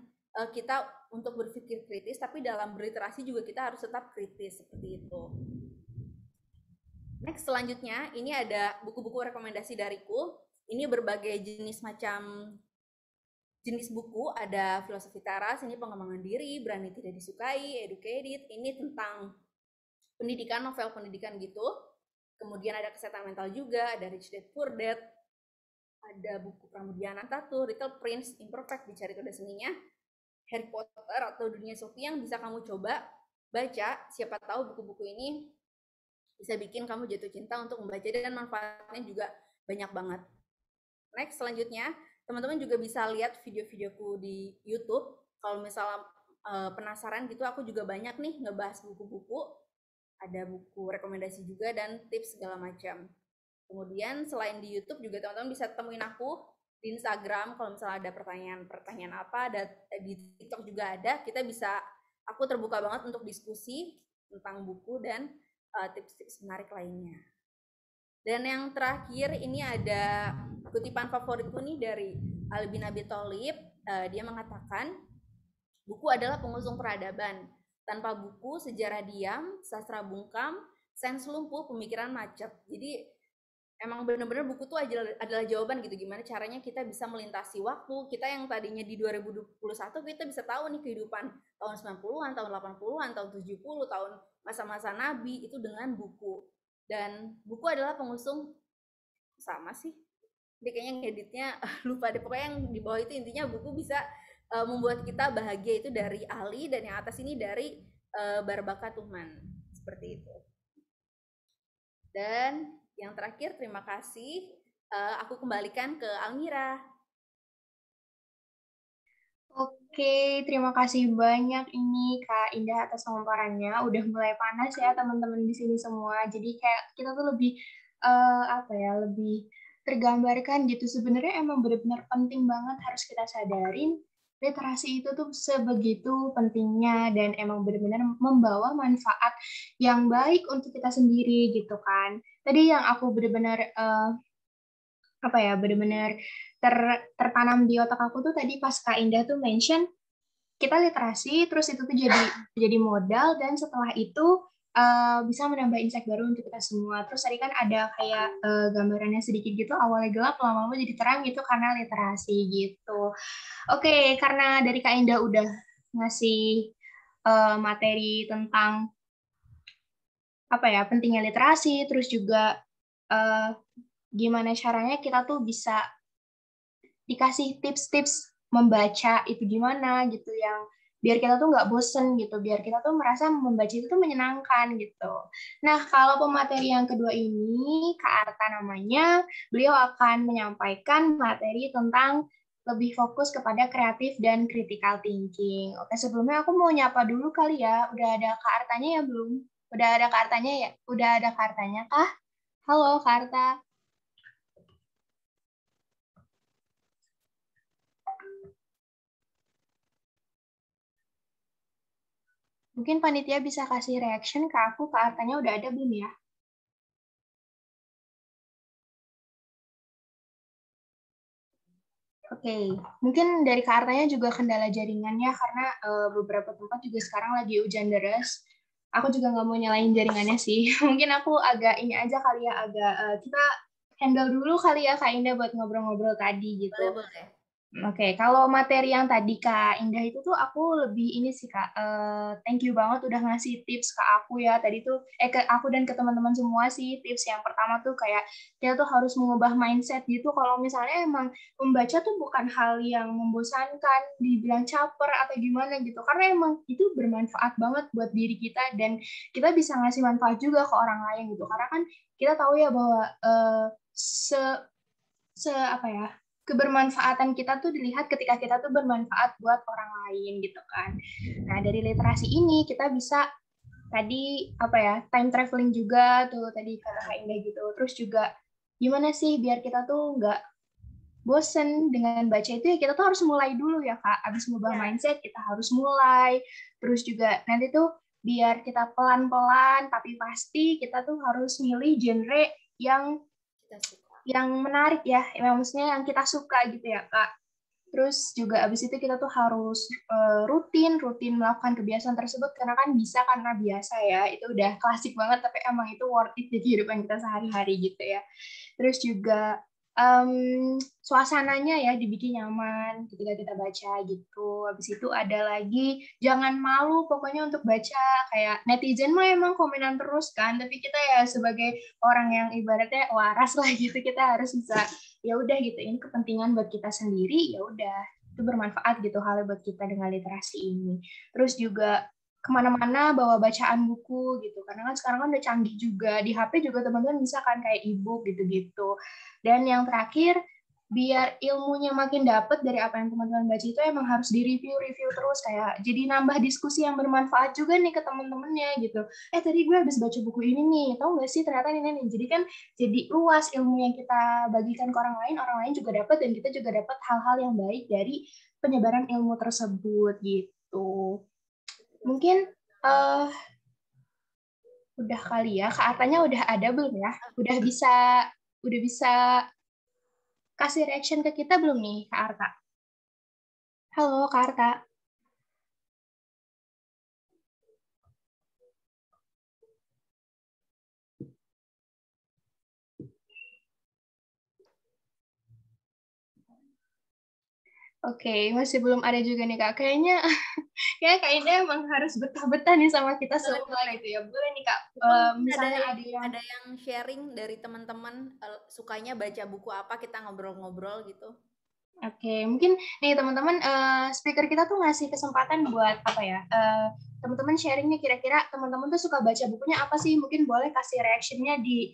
kita untuk berpikir kritis, tapi dalam berliterasi juga kita harus tetap kritis seperti itu. Next, selanjutnya ini ada buku-buku rekomendasi dariku. Ini berbagai jenis jenis buku, ada filosofi teras, ini pengembangan diri, berani tidak disukai, educated, ini tentang pendidikan, novel pendidikan gitu. Kemudian ada kesehatan mental juga, ada Rich Dad Poor Dad, ada buku Pramudia Anantatur, Little Prince, Imperfect, Dicari Toda Seninya, Harry Potter atau Dunia Sophie yang bisa kamu coba baca. Siapa tahu buku-buku ini bisa bikin kamu jatuh cinta untuk membaca, dan manfaatnya juga banyak banget. Next, selanjutnya teman-teman juga bisa lihat video-videoku di YouTube. Kalau misalnya penasaran gitu, aku juga banyak nih ngebahas buku-buku, ada buku rekomendasi juga dan tips segala macam. Kemudian selain di YouTube juga teman-teman bisa temuin aku di Instagram. Kalau misalnya ada pertanyaan apa, ada di TikTok juga ada. Aku terbuka banget untuk diskusi tentang buku dan tips-tips menarik lainnya. Dan yang terakhir ini ada kutipan favoritku nih dari Ali bin Abi Thalib. Dia mengatakan, buku adalah pengusung peradaban. Tanpa buku, sejarah diam, sastra bungkam, sains lumpuh, pemikiran macet. Jadi emang benar-benar buku tuh adalah jawaban gitu, gimana caranya kita bisa melintasi waktu. Kita yang tadinya di 2021, kita bisa tahu nih kehidupan tahun 90-an, tahun 80-an, tahun 70, tahun masa-masa Nabi, itu dengan buku. Dan buku adalah pengusung, sama sih, dia kayaknya ngeditnya lupa deh, pokoknya yang di bawah itu intinya buku bisa membuat kita bahagia, itu dari Ali, dan yang atas ini dari Barbaka Tuhman, seperti itu. Dan yang terakhir, terima kasih. Aku kembalikan ke Almira. Oke, terima kasih banyak ini Kak Indah atas pemaparannya. Udah mulai panas ya teman-teman di sini semua. Jadi kayak kita tuh lebih lebih tergambarkan gitu. Sebenarnya emang benar-benar penting banget, harus kita sadarin literasi itu tuh sebegitu pentingnya dan emang benar-benar membawa manfaat yang baik untuk kita sendiri gitu kan. Tadi yang aku benar-benar benar-benar tertanam di otak aku tuh tadi pas Kak Indah tuh mention kita literasi, terus itu tuh jadi modal, dan setelah itu bisa menambah insight baru untuk kita semua. Terus tadi kan ada kayak gambarannya sedikit gitu, awalnya gelap, lama-lama jadi terang gitu karena literasi gitu. Oke, karena dari Kak Indah udah ngasih materi tentang pentingnya literasi, terus juga gimana caranya kita tuh bisa dikasih tips-tips membaca itu gimana gitu, yang biar kita tuh nggak bosen gitu, biar kita tuh merasa membaca itu tuh menyenangkan gitu. Nah, kalau pemateri yang kedua ini, Kak Arta namanya, beliau akan menyampaikan materi tentang lebih fokus kepada kreatif dan critical thinking. Oke, sebelumnya aku mau nyapa dulu kali ya. Udah ada Kak Artanya ya belum? Udah ada Kak Artanya ya? Udah ada Kak Artanya kah? Halo Kak Arta. Mungkin panitia bisa kasih reaction ke aku, Kak Artanya udah ada belum ya? Oke, mungkin dari Kak Artanya juga kendala jaringannya karena beberapa tempat juga sekarang lagi hujan deras. Aku juga nggak mau nyalain jaringannya sih. Mungkin aku agak ini aja kali ya, agak kita handle dulu kali ya Kak Indah buat ngobrol-ngobrol tadi gitu. Boleh. Oke, kalau materi yang tadi Kak Indah itu tuh aku lebih ini sih Kak, thank you banget udah ngasih tips ke aku ya. Tadi tuh, ke aku dan ke teman-teman semua sih, tips yang pertama tuh kayak kita tuh harus mengubah mindset gitu. Kalau misalnya emang membaca tuh bukan hal yang membosankan, dibilang caper atau gimana gitu. Karena emang itu bermanfaat banget buat diri kita dan kita bisa ngasih manfaat juga ke orang lain gitu. Karena kan kita tahu ya bahwa apa ya, kebermanfaatan kita tuh dilihat ketika kita tuh bermanfaat buat orang lain gitu kan. Nah, dari literasi ini kita bisa tadi apa ya, time traveling juga tuh tadi kata Kak Indah gitu. Terus juga gimana sih biar kita tuh nggak bosen dengan baca itu ya, kita tuh harus mulai dulu ya Kak. Abis mengubah mindset kita harus mulai. Terus juga nanti tuh biar kita pelan-pelan tapi pasti kita tuh harus milih genre yang menarik ya, maksudnya yang kita suka gitu ya Kak. Terus juga abis itu kita tuh harus rutin melakukan kebiasaan tersebut karena kan bisa karena biasa ya, itu udah klasik banget tapi emang itu worth it di kehidupan kita sehari-hari gitu ya. Terus juga suasananya ya dibikin nyaman ketika kita baca gitu. Habis itu ada lagi jangan malu pokoknya untuk baca, kayak netizen mah emang komenan terus kan, tapi kita ya sebagai orang yang ibaratnya waras lah gitu, kita harus bisa ya udah gitu, ini kepentingan buat kita sendiri, ya udah itu bermanfaat gitu hal buat kita dengan literasi ini. Terus juga kemana-mana bawa bacaan buku gitu, karena kan sekarang kan udah canggih juga, di HP juga teman-teman bisa kan kayak e-book gitu-gitu. Dan yang terakhir, biar ilmunya makin dapet dari apa yang teman-teman baca itu emang harus direview terus, kayak jadi nambah diskusi yang bermanfaat juga nih ke teman-temannya gitu. Tadi gue habis baca buku ini nih, tahu nggak sih ternyata ini. Jadi kan jadi luas ilmu yang kita bagikan ke orang lain juga dapat, dan kita juga dapat hal-hal yang baik dari penyebaran ilmu tersebut gitu. Mungkin udah kali ya, Kak Artanya udah ada belum ya? Udah bisa kasih reaction ke kita belum nih, Kak Arta? Halo, Kak Arta. Oke, masih belum ada juga nih Kak. Kayaknya Kak Indah emang harus betah-betah nih sama kita semua gitu ya. Boleh nih Kak, misalnya ada yang sharing dari teman-teman sukanya baca buku apa, kita ngobrol-ngobrol gitu. Oke, mungkin nih teman-teman, speaker kita tuh ngasih kesempatan buat apa ya, teman-teman sharing nih, kira-kira teman-teman tuh suka baca bukunya apa sih? Mungkin boleh kasih reaction-nya di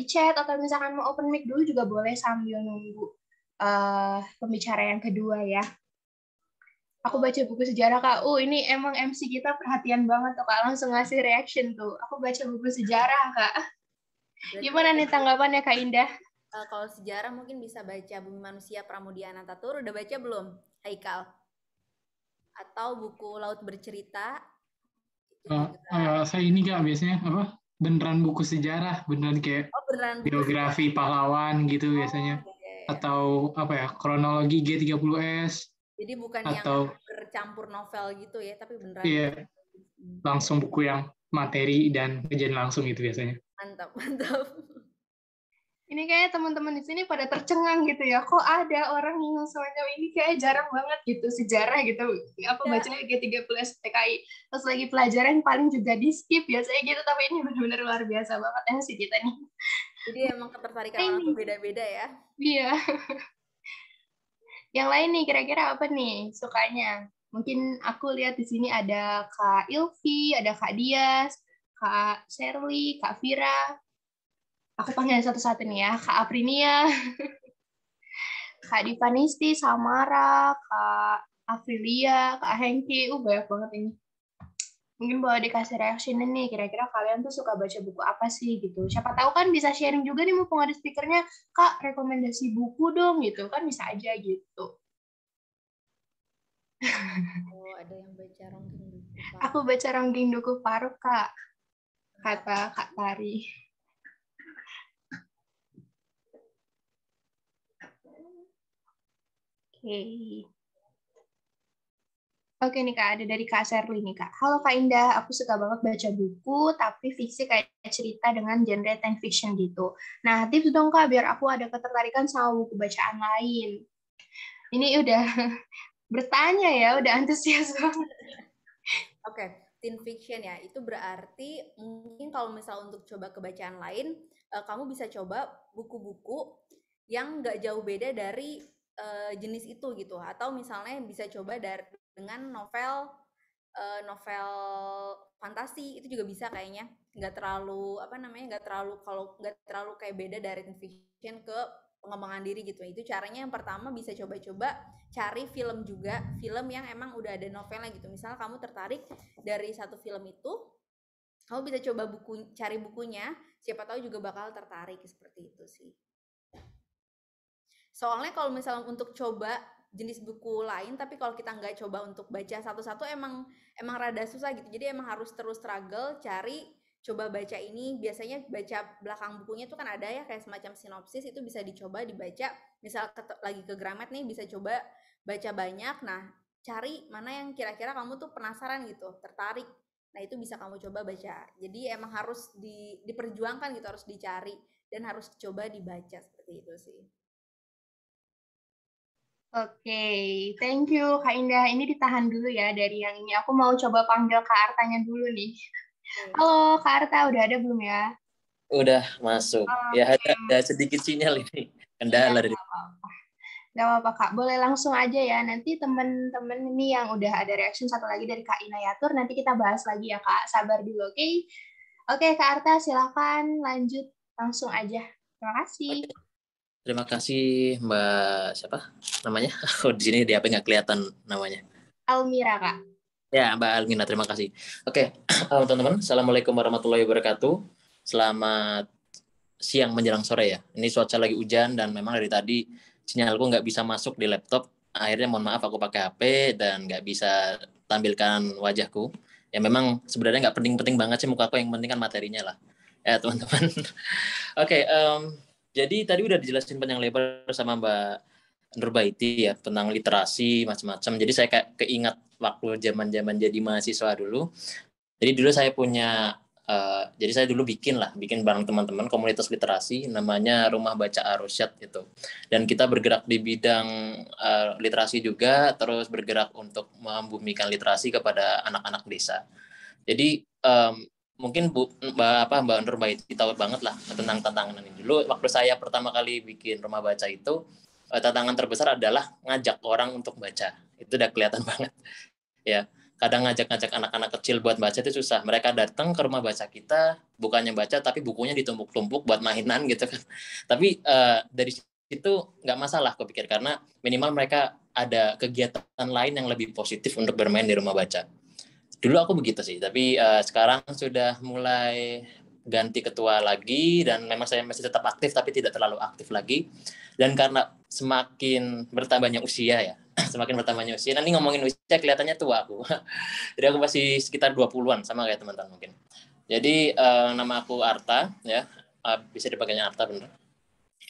chat, atau misalkan mau open mic dulu juga boleh sambil nunggu pembicara yang kedua ya. Aku baca buku sejarah Kak. Ini emang MC kita perhatian banget tuh Kak, langsung ngasih reaction tuh. Aku baca buku sejarah Kak. Gimana nih tanggapannya Kak Indah? Kalau sejarah mungkin bisa baca Bumi Manusia Pramudia Anantatur. Udah baca belum, Haikal? Atau buku Laut Bercerita? Saya ini Kak biasanya apa? Beneran buku sejarah, beneran kayak biografi pahlawan gitu biasanya. Atau apa ya, kronologi G30S. Jadi bukan atau yang bercampur novel gitu ya, tapi beneran. Iya, langsung buku yang materi dan kejadian langsung gitu biasanya. Mantap. Ini kayak teman-teman di sini pada tercengang gitu ya. Kok ada orang yang semacam ini, kayak jarang banget gitu sejarah gitu. Apa bacanya G30S PKI. Terus lagi pelajaran paling juga di skip biasanya gitu, tapi ini benar-benar luar biasa banget sih kita nih. Jadi emang ketertarikan orang tuh beda-beda ya. Iya. Yang lain nih kira-kira apa nih sukanya? Mungkin aku lihat di sini ada Kak Ilvi, ada Kak Dias, Kak Sherly, Kak Vira. Aku panggil satu-satu nih ya, Kak Aprinia, Kak Divanisti, Samara, Kak Aprilia, Kak Hengki. Banyak banget ini. Mungkin boleh dikasih reaction nih, kira-kira kalian tuh suka baca buku apa sih gitu. Siapa tahu kan bisa sharing juga nih, mumpung ada speakernya, Kak rekomendasi buku dong gitu, kan bisa aja gitu. Ada yang baca Ronggeng Duku Paruk. Aku baca Ronggeng Duku Paruk Kak, kata Kak Tari. Oke nih Kak, ada dari Kak Serly nih Kak. Halo Kak Indah, aku suka banget baca buku, tapi fiksi kayak cerita dengan genre science fiction gitu. Nah, tips dong Kak, biar aku ada ketertarikan sama buku bacaan lain. Ini udah bertanya ya, udah antusias banget. Oke, teen fiction ya, itu berarti mungkin kalau misal untuk coba kebacaan lain, kamu bisa coba buku-buku yang nggak jauh beda dari jenis itu gitu, atau misalnya bisa coba dengan novel fantasi itu juga bisa kayaknya, nggak terlalu nggak terlalu kayak beda dari teen fiction ke pengembangan diri gitu. Itu caranya yang pertama bisa coba-coba cari film juga, film yang emang udah ada novelnya gitu. Misalnya kamu tertarik dari satu film itu, kamu bisa coba cari bukunya, siapa tahu juga bakal tertarik seperti itu sih. Soalnya kalau misalnya untuk coba jenis buku lain, tapi kalau kita nggak coba untuk baca satu-satu emang rada susah gitu. Jadi emang harus terus struggle coba baca ini. Biasanya baca belakang bukunya tuh kan ada ya kayak semacam sinopsis, itu bisa dicoba dibaca. Misal lagi ke Gramet nih, bisa coba baca banyak. Nah, cari mana yang kira-kira kamu tuh penasaran gitu, tertarik. Nah, itu bisa kamu coba baca. Jadi emang harus diperjuangkan gitu, harus dicari dan harus coba dibaca seperti itu sih. Oke, thank you Kak Indah. Ini ditahan dulu ya dari yang ini. Aku mau coba panggil Kak Artanya dulu nih. Halo Kak Arta, udah ada belum ya? Udah masuk. Ya ada sedikit sinyal ini. Kendala dari. Gak apa-apa Kak, boleh langsung aja ya. Nanti temen-temen ini yang udah ada reaction satu lagi dari Kak Inayatur, nanti kita bahas lagi ya Kak. Sabar dulu, oke? Oke Kak Arta, silakan lanjut langsung aja. Terima kasih. Oke. Terima kasih Mbak siapa namanya? Oh, di sini di HP nggak kelihatan namanya. Almira Kak. Ya Mbak Almina, terima kasih. Oke, teman-teman, assalamualaikum warahmatullahi wabarakatuh. Selamat siang menjelang sore ya. Ini cuaca lagi hujan dan memang dari tadi sinyalku nggak bisa masuk di laptop. Akhirnya mohon maaf aku pakai HP dan nggak bisa tampilkan wajahku. Ya memang sebenarnya nggak penting-penting banget sih mukaku, yang penting kan materinya lah. Ya teman-teman. Oke, jadi tadi udah dijelasin panjang lebar sama Mbak Nurbaiti ya tentang literasi macam-macam. Jadi saya kayak keingat waktu zaman-zaman jadi mahasiswa dulu. Jadi dulu saya punya jadi saya dulu bikin bareng teman-teman komunitas literasi namanya Rumah Baca Arosyad gitu. Dan kita bergerak di bidang literasi juga, terus bergerak untuk membumikan literasi kepada anak-anak desa. Jadi mungkin Mbak Nurbaiti tahu banget lah tentang tantangan ini. Dulu waktu saya pertama kali bikin rumah baca itu, tantangan terbesar adalah ngajak orang untuk baca. Itu udah kelihatan banget ya. Kadang ngajak-ngajak anak-anak kecil buat baca itu susah. Mereka datang ke rumah baca kita bukannya baca, tapi bukunya ditumpuk-tumpuk buat mainan gitu kan. Tapi dari situ nggak masalah aku pikir, karena minimal mereka ada kegiatan lain yang lebih positif untuk bermain di rumah baca. Dulu aku begitu sih, tapi sekarang sudah mulai ganti ketua lagi dan memang saya masih tetap aktif tapi tidak terlalu aktif lagi. Dan karena semakin bertambahnya usia ya, semakin bertambahnya usia, nanti ngomongin usia kelihatannya tua aku. Jadi aku masih sekitar 20-an sama kayak teman-teman mungkin. Jadi nama aku Arta ya, bisa dipanggilnya Arta bener.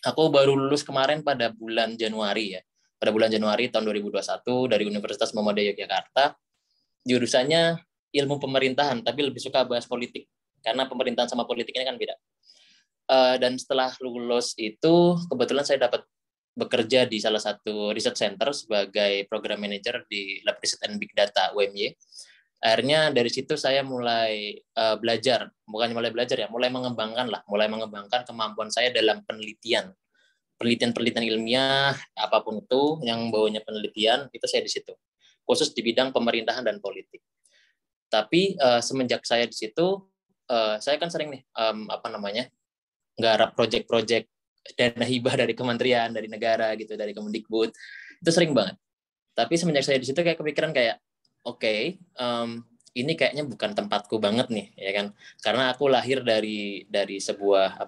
Aku baru lulus kemarin pada bulan Januari ya. Pada bulan Januari tahun 2021 dari Universitas Muhammadiyah Yogyakarta. Jurusannya ilmu pemerintahan, tapi lebih suka bahas politik karena pemerintahan sama politik ini kan beda. Dan setelah lulus itu kebetulan saya dapat bekerja di salah satu research center sebagai program manager di Lab Riset and Big Data UMY. Akhirnya dari situ saya mulai belajar, bukan mulai belajar ya, mulai mengembangkan kemampuan saya dalam penelitian ilmiah apapun itu yang baunya penelitian, itu saya di situ. Khusus di bidang pemerintahan dan politik. Tapi semenjak saya di situ, saya kan sering nih nggarap proyek-proyek dana hibah dari kementerian, dari negara gitu, dari Kemendikbud, itu sering banget. Tapi semenjak saya di situ kayak kepikiran kayak, oke, ini kayaknya bukan tempatku banget nih, ya kan? Karena aku lahir dari sebuah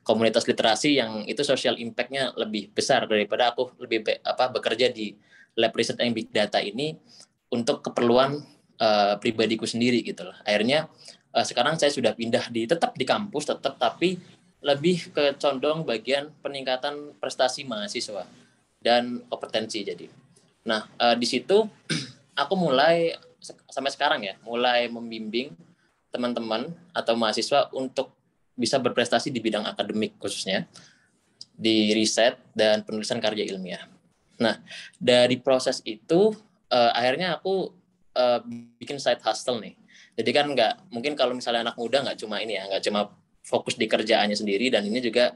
komunitas literasi yang itu social impact-nya lebih besar daripada aku bekerja di Lab Riset and Big Data ini untuk keperluan pribadiku sendiri gitu loh. Akhirnya sekarang saya sudah pindah tetap di kampus, tapi lebih ke condong bagian peningkatan prestasi mahasiswa. dan kompetensi. Jadi, nah di situ aku mulai sampai sekarang ya, mulai membimbing teman-teman atau mahasiswa untuk bisa berprestasi di bidang akademik, khususnya di riset dan penulisan karya ilmiah. Nah, dari proses itu akhirnya aku bikin side hustle nih. Jadi kan mungkin kalau misalnya anak muda nggak cuma fokus di kerjaannya sendiri, dan ini juga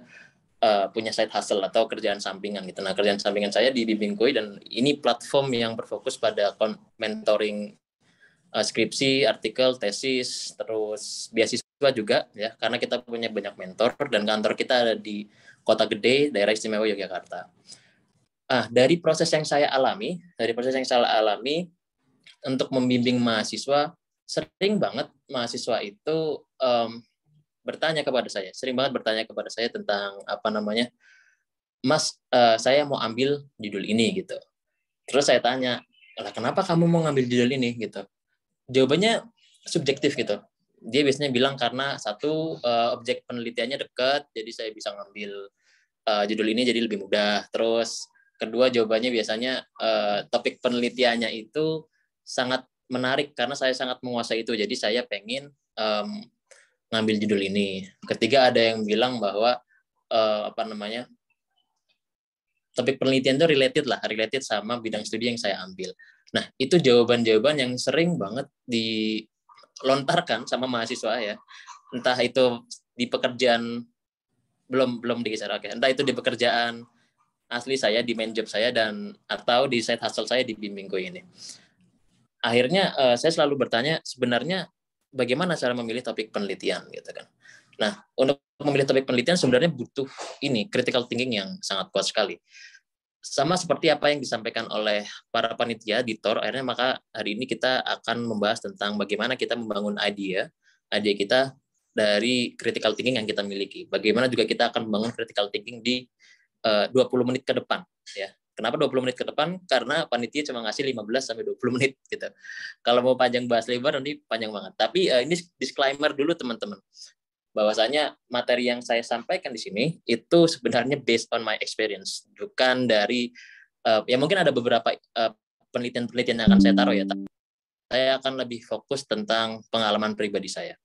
punya side hustle atau kerjaan sampingan gitu. Nah, kerjaan sampingan saya di Bimbing Koi, dan ini platform yang berfokus pada mentoring skripsi, artikel, tesis, terus beasiswa juga ya, karena kita punya banyak mentor dan kantor kita ada di Kota Gede, Daerah Istimewa Yogyakarta. Dari proses yang saya alami untuk membimbing mahasiswa, sering banget mahasiswa itu sering banget bertanya kepada saya tentang Mas, saya mau ambil judul ini gitu. Terus saya tanya, lah kenapa kamu mau ngambil judul ini gitu? Jawabannya subjektif gitu. Dia biasanya bilang karena satu, objek penelitiannya dekat, jadi saya bisa ngambil judul ini jadi lebih mudah. Terus kedua, jawabannya biasanya topik penelitiannya itu sangat menarik karena saya sangat menguasai itu, jadi saya pengen ngambil judul ini. Ketiga, ada yang bilang bahwa topik penelitian itu related sama bidang studi yang saya ambil. Nah, itu jawaban-jawaban yang sering banget dilontarkan sama mahasiswa ya. Entah itu di pekerjaan belum digeser, oke. Entah itu di pekerjaan asli saya, di main job saya, atau di side hustle saya di Bimbing Koi ini. Akhirnya saya selalu bertanya, sebenarnya bagaimana cara memilih topik penelitian gitu kan. Nah, untuk memilih topik penelitian sebenarnya butuh critical thinking yang sangat kuat sekali. Sama seperti apa yang disampaikan oleh para panitia di TOR, akhirnya maka hari ini kita akan membahas tentang bagaimana kita membangun ide kita dari critical thinking yang kita miliki. Bagaimana juga kita akan membangun critical thinking di 20 menit ke depan ya. Kenapa 20 menit ke depan? Karena panitia cuma ngasih 15-20 menit gitu. Kalau mau panjang bahas lebar nanti panjang banget. Tapi ini disclaimer dulu teman-teman. Bahwasanya materi yang saya sampaikan di sini itu sebenarnya based on my experience, bukan dari ya mungkin ada beberapa penelitian-penelitian yang akan saya taruh ya. Saya akan lebih fokus tentang pengalaman pribadi saya.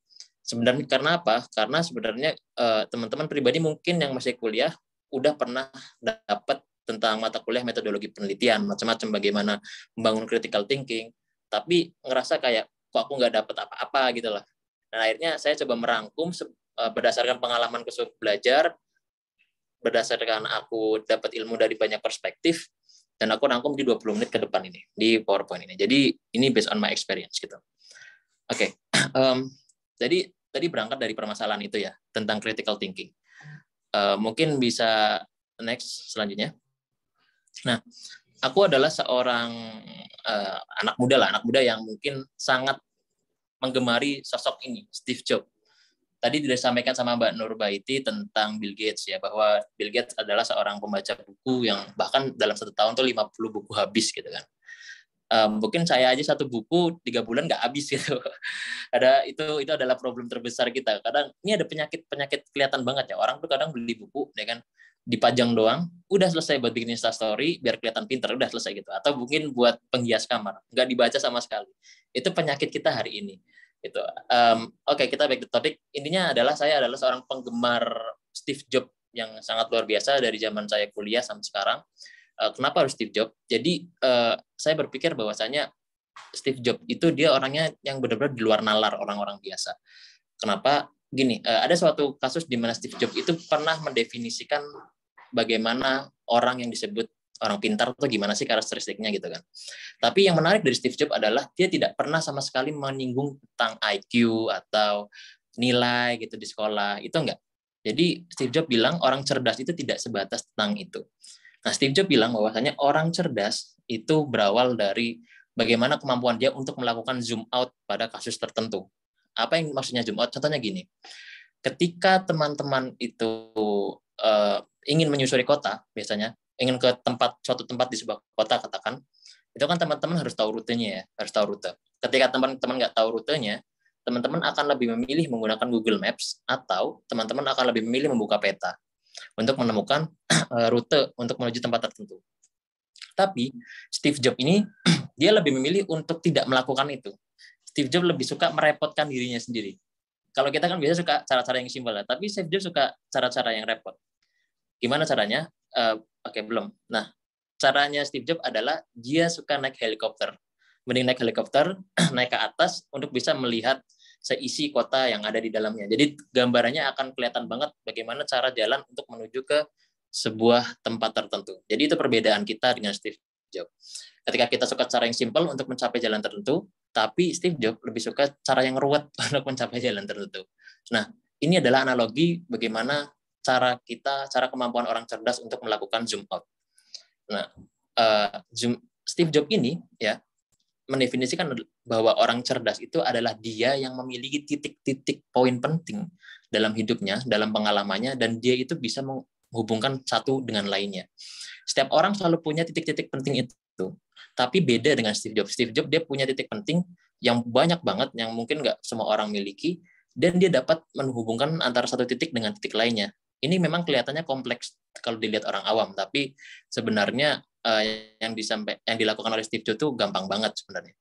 Sebenarnya karena apa? Karena sebenarnya teman-teman pribadi mungkin yang masih kuliah udah pernah dapat tentang mata kuliah metodologi penelitian, macam-macam bagaimana membangun critical thinking, tapi ngerasa kayak kok aku nggak dapat apa-apa gitu lah. Dan akhirnya saya coba merangkum berdasarkan pengalamanku belajar, berdasarkan aku dapat ilmu dari banyak perspektif, dan aku rangkum di 20 menit ke depan ini, di PowerPoint ini. Jadi ini based on my experience gitu. Oke. Jadi tadi berangkat dari permasalahan itu ya, tentang critical thinking. Mungkin bisa next selanjutnya. Nah, aku adalah seorang anak muda yang mungkin sangat menggemari sosok ini, Steve Jobs. Tadi sudah disampaikan sama Mbak Nurbaiti tentang Bill Gates ya, bahwa Bill Gates adalah seorang pembaca buku yang bahkan dalam 1 tahun tuh 50 buku habis gitu kan. Mungkin saya aja 1 buku 3 bulan nggak habis gitu. Itu adalah problem terbesar kita. Kadang ini ada penyakit kelihatan banget ya. Orang tuh kadang beli buku ya kan, dipajang doang, udah selesai buat bikin Instastory biar kelihatan pinter, udah selesai gitu. Atau mungkin buat penghias kamar, nggak dibaca sama sekali. Itu penyakit kita hari ini. Gitu. Oke, kita back to topic. Intinya adalah saya adalah seorang penggemar Steve Jobs yang sangat luar biasa dari zaman saya kuliah sampai sekarang. Kenapa harus Steve Jobs? Jadi saya berpikir bahwasanya Steve Jobs itu dia orangnya yang benar-benar di luar nalar orang-orang biasa. Kenapa? Gini, ada suatu kasus di mana Steve Jobs itu pernah mendefinisikan bagaimana orang yang disebut orang pintar itu gimana sih karakteristiknya gitu kan. Tapi yang menarik dari Steve Jobs adalah dia tidak pernah sama sekali menyinggung tentang IQ atau nilai gitu di sekolah, itu enggak. Jadi Steve Jobs bilang orang cerdas itu tidak sebatas tentang itu. Nah, Steve Jobs bilang bahwasanya orang cerdas itu berawal dari bagaimana kemampuan dia untuk melakukan zoom out pada kasus tertentu. Apa yang maksudnya zoom out? Contohnya gini, ketika teman-teman itu ingin menyusuri kota, biasanya ingin ke suatu tempat di sebuah kota katakan, itu kan teman-teman harus tahu rutenya ya, harus tahu rute. Ketika teman-teman nggak tahu rutenya, teman-teman akan lebih memilih menggunakan Google Maps atau teman-teman akan lebih memilih membuka peta untuk menemukan rute untuk menuju tempat tertentu. Tapi Steve Jobs ini dia lebih memilih untuk tidak melakukan itu. Steve Jobs lebih suka merepotkan dirinya sendiri. Kalau kita kan biasa suka cara-cara yang simpel, tapi Steve Jobs suka cara-cara yang repot. Gimana caranya? Oke, belum. Nah, caranya Steve Jobs adalah dia suka naik helikopter. Mending naik helikopter, naik ke atas untuk bisa melihat seisi kota yang ada di dalamnya. Jadi gambarannya akan kelihatan banget bagaimana cara jalan untuk menuju ke sebuah tempat tertentu. Jadi itu perbedaan kita dengan Steve Jobs. Ketika kita suka cara yang simpel untuk mencapai jalan tertentu, tapi Steve Jobs lebih suka cara yang ruwet untuk mencapai jalan tertentu. Nah, ini adalah analogi bagaimana cara kemampuan orang cerdas untuk melakukan zoom out. Nah, Steve Jobs ini ya mendefinisikan bahwa orang cerdas itu adalah dia yang memiliki titik-titik poin penting dalam hidupnya, dalam pengalamannya, dan dia itu bisa menghubungkan satu dengan lainnya. Setiap orang selalu punya titik-titik penting itu, tapi beda dengan Steve Jobs. Steve Jobs dia punya titik penting yang banyak banget, yang mungkin nggak semua orang miliki, dan dia dapat menghubungkan antara satu titik dengan titik lainnya. Ini memang kelihatannya kompleks kalau dilihat orang awam, tapi sebenarnya yang dilakukan oleh Steve Jobs itu gampang banget sebenarnya.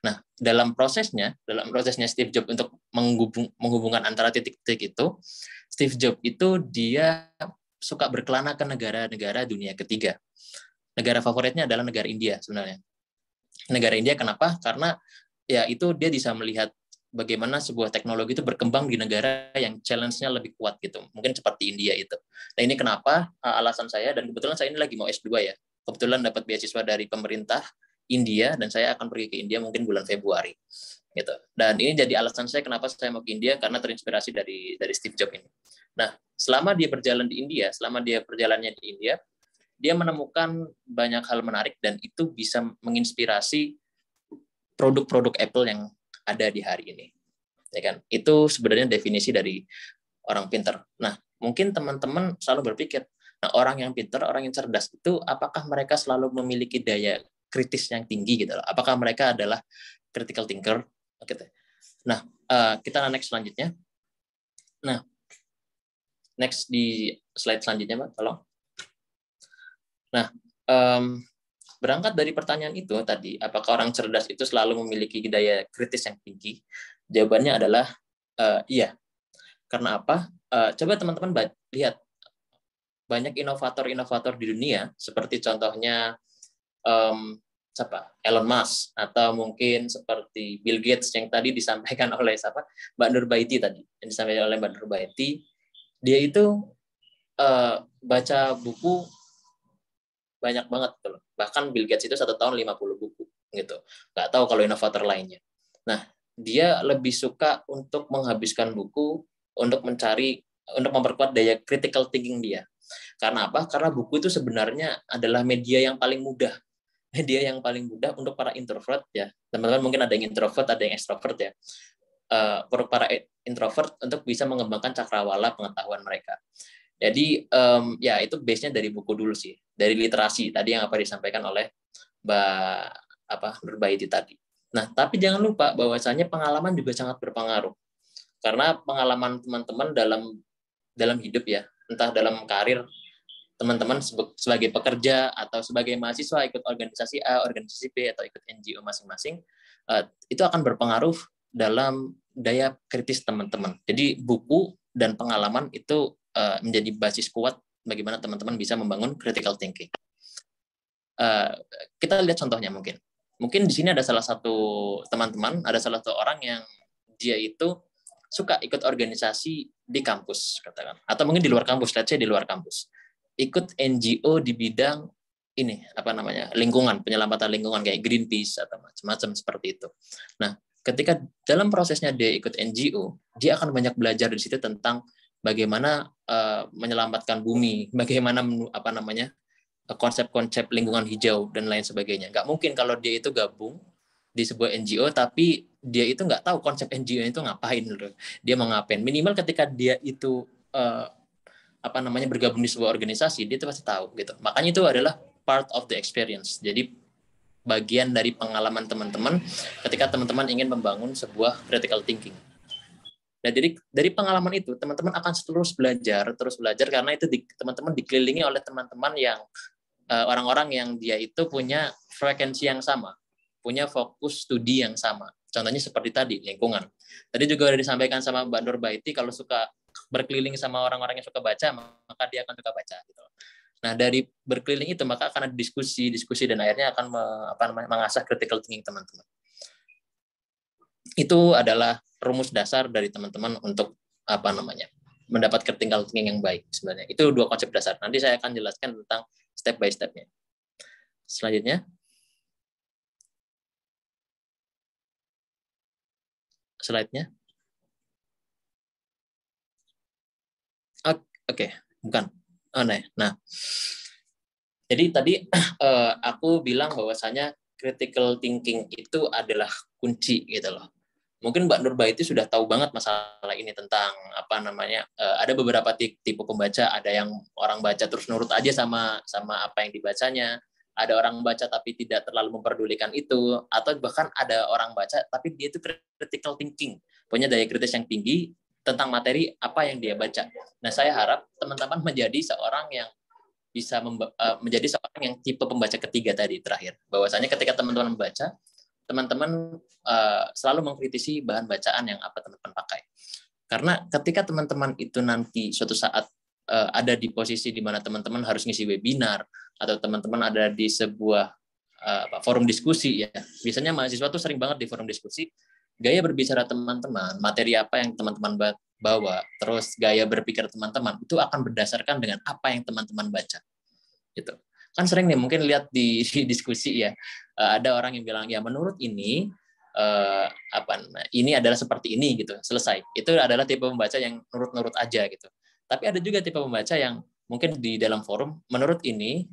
Nah, dalam prosesnya Steve Jobs untuk menghubungkan antara titik-titik itu, Steve Jobs itu dia suka berkelana ke negara-negara dunia ketiga. Negara favoritnya adalah negara India sebenarnya. Negara India kenapa? Karena ya itu dia bisa melihat bagaimana sebuah teknologi itu berkembang di negara yang challenge-nya lebih kuat gitu. Mungkin seperti India itu. Nah, ini kenapa alasan saya, dan kebetulan saya ini lagi mau S2 ya. Kebetulan dapat beasiswa dari pemerintah India, dan saya akan pergi ke India mungkin bulan Februari. Gitu. Dan ini jadi alasan saya kenapa saya mau ke India, karena terinspirasi dari Steve Jobs ini. Nah, selama dia berjalan di India, selama dia perjalannya di India, dia menemukan banyak hal menarik, dan itu bisa menginspirasi produk-produk Apple yang ada di hari ini. Ya kan? Itu sebenarnya definisi dari orang pintar. Nah, mungkin teman-teman selalu berpikir, nah orang yang pintar, orang yang cerdas itu apakah mereka selalu memiliki daya kritis yang tinggi gitu? Apakah mereka adalah critical thinker? Gitu. Nah, kita next selanjutnya. Nah, next di slide selanjutnya, Pak, tolong. Nah, berangkat dari pertanyaan itu tadi, apakah orang cerdas itu selalu memiliki daya kritis yang tinggi? Jawabannya adalah iya. Karena apa? Coba teman-teman lihat, banyak inovator-inovator di dunia, seperti contohnya Elon Musk, atau mungkin seperti Bill Gates yang tadi disampaikan oleh Mbak Nurbaiti tadi, yang disampaikan oleh Mbak Nurbaiti. Dia itu baca buku banyak banget gitu loh. Bahkan Bill Gates itu 1 tahun 50 buku gitu. Nggak tahu kalau inovator lainnya. Nah, dia lebih suka untuk menghabiskan buku untuk memperkuat daya critical thinking dia. Karena apa? Karena buku itu sebenarnya adalah media yang paling mudah. Media yang paling mudah untuk para introvert ya. Teman-teman mungkin ada yang introvert, ada yang extrovert ya. Para introvert untuk bisa mengembangkan cakrawala pengetahuan mereka. Jadi ya itu base-nya dari buku dulu sih, dari literasi tadi yang disampaikan oleh Mbak Nurbaiti tadi. Nah, tapi jangan lupa bahwasanya pengalaman juga sangat berpengaruh. Karena pengalaman teman-teman dalam hidup ya, entah dalam karir teman-teman sebagai pekerja atau sebagai mahasiswa ikut organisasi A, organisasi B, atau ikut NGO masing-masing, itu akan berpengaruh dalam daya kritis teman-teman. Jadi buku dan pengalaman itu menjadi basis kuat bagaimana teman-teman bisa membangun critical thinking. Kita lihat contohnya mungkin. Mungkin di sini ada salah satu teman-teman, ada salah satu orang yang dia itu suka ikut organisasi di kampus, katakan. Atau mungkin di luar kampus, let's say di luar kampus. Ikut NGO di bidang ini, lingkungan, penyelamatan lingkungan kayak Greenpeace atau macam-macam seperti itu. Nah, ketika dalam prosesnya dia ikut NGO, dia akan banyak belajar di situ tentang bagaimana menyelamatkan bumi, bagaimana konsep-konsep lingkungan hijau dan lain sebagainya. Nggak mungkin kalau dia itu gabung di sebuah NGO tapi dia itu nggak tahu konsep NGO itu ngapain loh. Dia mau ngapain. Minimal ketika dia itu bergabung di sebuah organisasi, dia itu pasti tahu gitu. Makanya itu adalah part of the experience. Jadi bagian dari pengalaman teman-teman ketika teman-teman ingin membangun sebuah critical thinking. Nah, dari pengalaman itu teman-teman akan terus belajar karena itu teman-teman dikelilingi oleh teman-teman yang orang-orang yang dia itu punya frekuensi yang sama, punya fokus studi yang sama. Contohnya seperti tadi, lingkungan. Tadi juga udah disampaikan sama Mbak Nurbaiti, kalau suka berkeliling sama orang-orang yang suka baca, maka dia akan suka baca. Gitu. Nah, dari berkeliling itu, maka akan ada diskusi, dan akhirnya akan mengasah critical thinking teman-teman. Itu adalah rumus dasar dari teman-teman untuk mendapat critical thinking yang baik sebenarnya. Itu 2 konsep dasar. Nanti saya akan jelaskan tentang step by step-nya. Selanjutnya. Slide-nya. Oke, bukan. Nah, jadi tadi aku bilang bahwasanya critical thinking itu adalah kunci gitu loh. Mungkin Mbak Nurbaiti sudah tahu banget masalah ini tentang ada beberapa tipe pembaca, ada yang orang baca terus nurut aja sama apa yang dibacanya, ada orang baca tapi tidak terlalu memperdulikan itu, atau bahkan ada orang baca tapi dia itu critical thinking, punya daya kritis yang tinggi tentang materi apa yang dia baca. Nah, saya harap teman-teman menjadi seorang yang bisa menjadi seorang yang tipe pembaca ketiga tadi terakhir, bahwasanya ketika teman-teman membaca, teman-teman selalu mengkritisi bahan bacaan yang apa teman-teman pakai. Karena ketika teman-teman itu nanti suatu saat ada di posisi di mana teman-teman harus ngisi webinar, atau teman-teman ada di sebuah forum diskusi ya. Biasanya mahasiswa tuh sering banget di forum diskusi, gaya berbicara teman-teman, materi apa yang teman-teman bawa, terus gaya berpikir teman-teman itu akan berdasarkan dengan apa yang teman-teman baca. Gitu. Kan sering nih mungkin lihat di diskusi ya, ada orang yang bilang ya menurut ini ini adalah seperti ini gitu, selesai. Itu adalah tipe pembaca yang nurut-nurut aja gitu. Tapi ada juga tipe pembaca yang mungkin di dalam forum menurut ini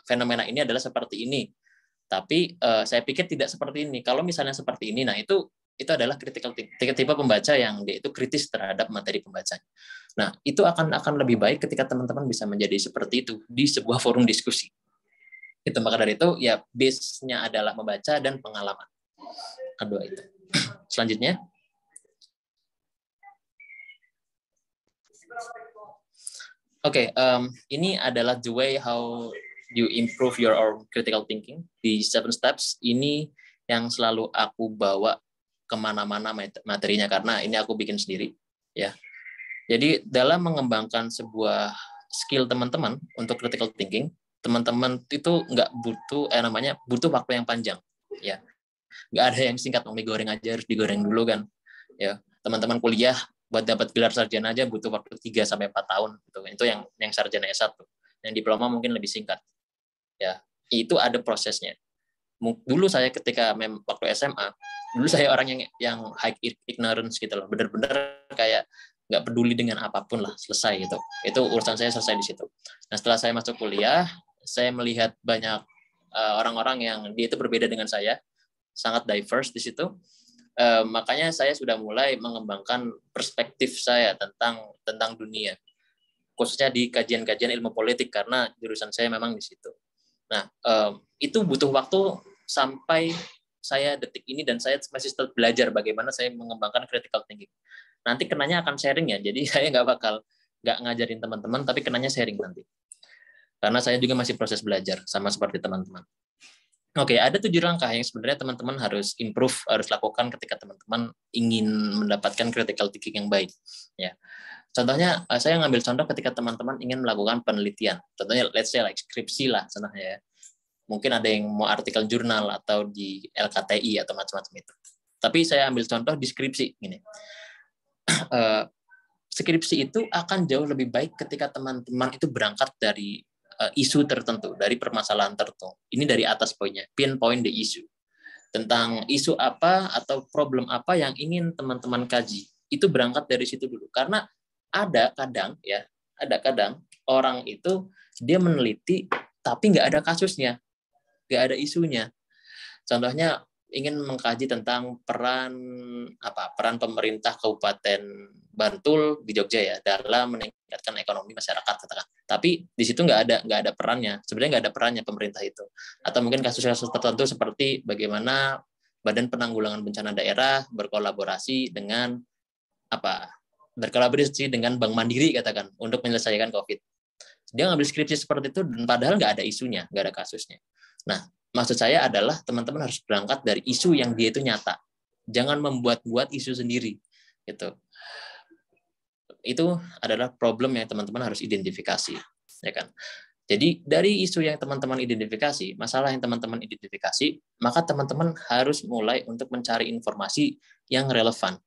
fenomena ini adalah seperti ini. Tapi saya pikir tidak seperti ini. Kalau misalnya seperti ini, nah itu adalah critical tipe pembaca yang dia itu kritis terhadap materi pembacanya. Nah, itu akan lebih baik ketika teman-teman bisa menjadi seperti itu di sebuah forum diskusi. Itu maka dari itu ya base-nya adalah membaca dan pengalaman. Kedua itu. Selanjutnya. Oke, ini adalah the way how you improve your own critical thinking. Di 7 steps ini yang selalu aku bawa kemana-mana materinya, karena ini aku bikin sendiri ya. Jadi dalam mengembangkan sebuah skill teman-teman untuk critical thinking, teman-teman itu nggak butuh waktu yang panjang ya. Nggak ada yang singkat, mau digoreng aja harus digoreng dulu kan ya. Teman-teman kuliah buat dapat gelar sarjana aja butuh waktu 3-4 tahun gitu. Itu yang sarjana S1. Yang diploma mungkin lebih singkat ya. Itu ada prosesnya. Dulu saya ketika waktu SMA, dulu saya orang yang high ignorance gitu loh, bener-bener kayak nggak peduli dengan apapun lah, selesai gitu. Itu urusan saya selesai di situ. Nah, setelah saya masuk kuliah, saya melihat banyak orang-orang yang dia itu berbeda dengan saya, sangat diverse di situ. Makanya saya sudah mulai mengembangkan perspektif saya tentang dunia, khususnya di kajian-kajian ilmu politik, karena jurusan saya memang di situ. Nah, itu butuh waktu sampai saya detik ini, dan saya masih tetap belajar bagaimana saya mengembangkan critical thinking. Nanti kenanya akan sharing ya, jadi saya nggak ngajarin teman-teman, tapi kenanya sharing nanti. Karena saya juga masih proses belajar, sama seperti teman-teman. Oke, ada 7 langkah yang sebenarnya teman-teman harus improve, harus lakukan ketika teman-teman ingin mendapatkan critical thinking yang baik. Ya. Contohnya, saya ngambil contoh ketika teman-teman ingin melakukan penelitian. Contohnya, let's say like skripsi lah, contohnya ya. Mungkin ada yang mau artikel jurnal atau di LKTI atau macam-macam itu. Tapi saya ambil contoh di skripsi gini. Skripsi itu akan jauh lebih baik ketika teman-teman itu berangkat dari isu tertentu, dari permasalahan tertentu. Ini dari atas poinnya, pinpoint the issue. Tentang isu apa atau problem apa yang ingin teman-teman kaji. Itu berangkat dari situ dulu. Karena ada kadang orang itu dia meneliti tapi nggak ada kasusnya, nggak ada isunya. Contohnya ingin mengkaji tentang peran pemerintah Kabupaten Bantul di Jogja ya dalam meningkatkan ekonomi masyarakat katakan. Tapi di situ nggak ada perannya. Sebenarnya nggak ada perannya pemerintah itu. Atau mungkin kasus-kasus tertentu seperti bagaimana Badan Penanggulangan Bencana Daerah berkolaborasi dengan Bank Mandiri katakan untuk menyelesaikan COVID. Dia ngambil skripsi seperti itu, dan padahal nggak ada isunya, nggak ada kasusnya. Nah, maksud saya adalah teman-teman harus berangkat dari isu yang dia itu nyata. Jangan membuat-buat isu sendiri. Gitu. Itu adalah problem yang teman-teman harus identifikasi. Ya kan? Jadi dari isu yang teman-teman identifikasi, masalah yang teman-teman identifikasi, maka teman-teman harus mulai untuk mencari informasi yang relevan.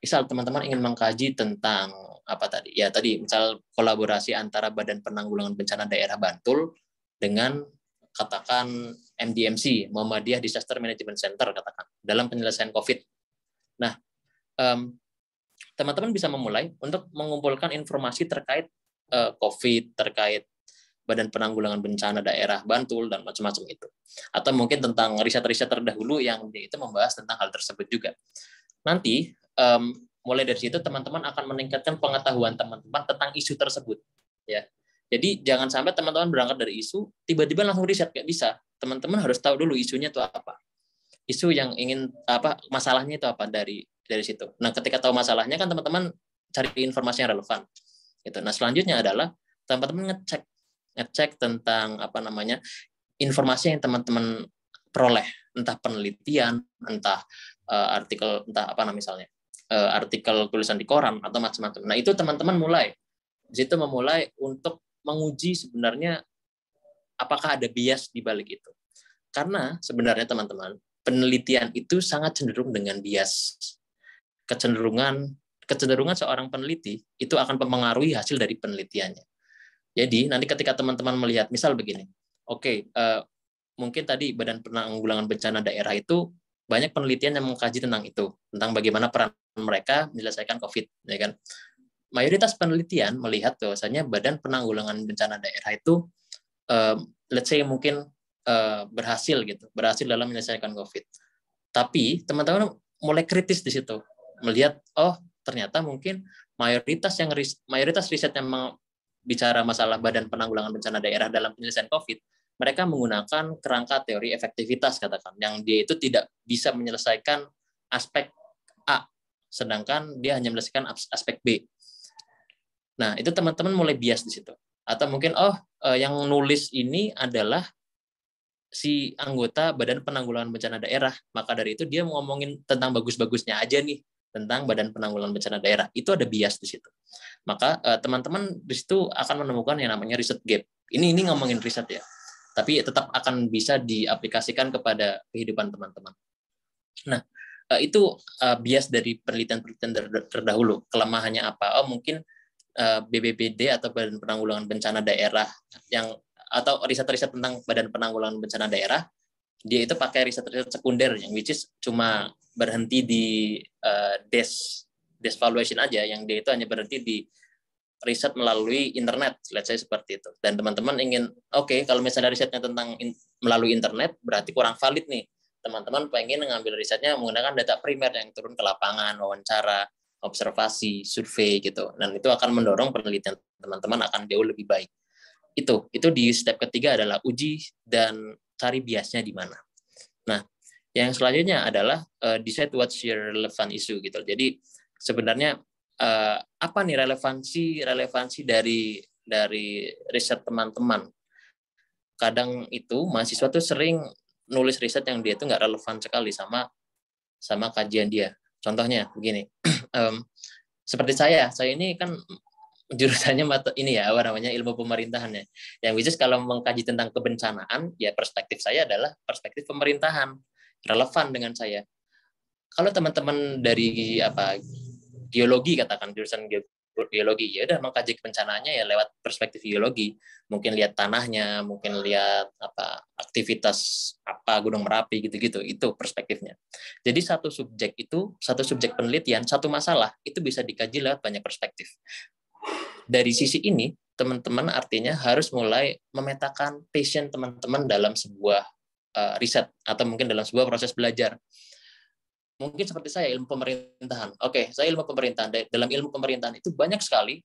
Misal teman-teman ingin mengkaji tentang apa tadi? Ya tadi misal kolaborasi antara Badan Penanggulangan Bencana Daerah Bantul dengan katakan MDMC, Muhammadiyah Disaster Management Center katakan dalam penyelesaian COVID. Nah, teman-teman bisa memulai untuk mengumpulkan informasi terkait COVID, terkait Badan Penanggulangan Bencana Daerah Bantul dan macam-macam itu. Atau mungkin tentang riset-riset terdahulu yang itu membahas tentang hal tersebut juga. Nanti mulai dari situ teman-teman akan meningkatkan pengetahuan teman-teman tentang isu tersebut. Ya. Jadi jangan sampai teman-teman berangkat dari isu tiba-tiba langsung riset, nggak bisa. Teman-teman harus tahu dulu isunya itu apa. Isu yang ingin masalahnya itu apa dari situ. Nah, ketika tahu masalahnya kan teman-teman cari informasi yang relevan. Gitu. Nah, selanjutnya adalah teman-teman ngecek tentang informasi yang teman-teman peroleh, entah penelitian, entah artikel, entah misalnya artikel tulisan di koran atau macam-macam. Nah, itu teman-teman mulai di situ memulai untuk menguji sebenarnya apakah ada bias di balik itu. Karena sebenarnya teman-teman, penelitian itu sangat cenderung dengan bias. Kecenderungan seorang peneliti itu akan mempengaruhi hasil dari penelitiannya. Jadi nanti ketika teman-teman melihat, misal begini, mungkin tadi Badan Penanggulangan Bencana Daerah itu banyak penelitian yang mengkaji tentang itu, tentang bagaimana peran mereka menyelesaikan COVID, ya kan? Mayoritas penelitian melihat bahwasanya Badan Penanggulangan Bencana Daerah itu, let's say mungkin berhasil dalam menyelesaikan COVID. Tapi teman-teman mulai kritis di situ, melihat ternyata mungkin mayoritas riset yang bicara masalah Badan Penanggulangan Bencana Daerah dalam penyelesaian COVID, mereka menggunakan kerangka teori efektivitas katakan, yang dia itu tidak bisa menyelesaikan aspek A, sedangkan dia hanya menyelesaikan aspek B. Nah, itu teman-teman mulai bias di situ. Atau mungkin yang nulis ini adalah si anggota Badan Penanggulangan Bencana Daerah, maka dari itu dia ngomongin tentang bagus-bagusnya aja nih tentang Badan Penanggulangan Bencana Daerah. Itu ada bias di situ. Maka teman-teman di situ akan menemukan yang namanya riset gap. Ini ngomongin riset ya. Tapi tetap akan bisa diaplikasikan kepada kehidupan teman-teman. Nah, itu bias dari penelitian-penelitian terdahulu. Kelemahannya apa? Mungkin BPBD atau Badan Penanggulangan Bencana Daerah atau riset-riset tentang Badan Penanggulangan Bencana Daerah, dia itu pakai riset-riset sekunder yang which is cuma berhenti di desk valuation aja, yang dia itu hanya berhenti di riset melalui internet, let's say seperti itu. Dan teman-teman ingin, kalau misalnya risetnya tentang melalui internet, berarti kurang valid nih. Teman-teman pengen mengambil risetnya menggunakan data primer yang turun ke lapangan, wawancara, observasi, survei gitu. Dan itu akan mendorong penelitian teman-teman akan jauh lebih baik. Itu di step ketiga adalah uji dan cari biasnya di mana. Nah, yang selanjutnya adalah decide what's your relevant issue gitu. Jadi sebenarnya apa nih relevansi dari riset teman-teman. Kadang itu mahasiswa tuh sering nulis riset yang dia tuh nggak relevan sekali sama kajian dia. Contohnya begini, seperti saya ini kan jurusannya ilmu pemerintahan ya. Yang which is kalau mengkaji tentang kebencanaan, ya perspektif saya adalah perspektif pemerintahan, relevan dengan saya. Kalau teman-teman dari geologi katakan jurusan geologi, ya udah mengkaji kebencanaannya ya lewat perspektif geologi, mungkin lihat tanahnya, mungkin lihat aktivitas Gunung Merapi gitu-gitu, itu perspektifnya. Jadi satu subjek penelitian, satu masalah itu bisa dikaji lewat banyak perspektif. Dari sisi ini teman-teman artinya harus mulai memetakan passion teman-teman dalam sebuah riset atau mungkin dalam sebuah proses belajar. Mungkin seperti saya ilmu pemerintahan. Saya ilmu pemerintahan. Dalam ilmu pemerintahan itu banyak sekali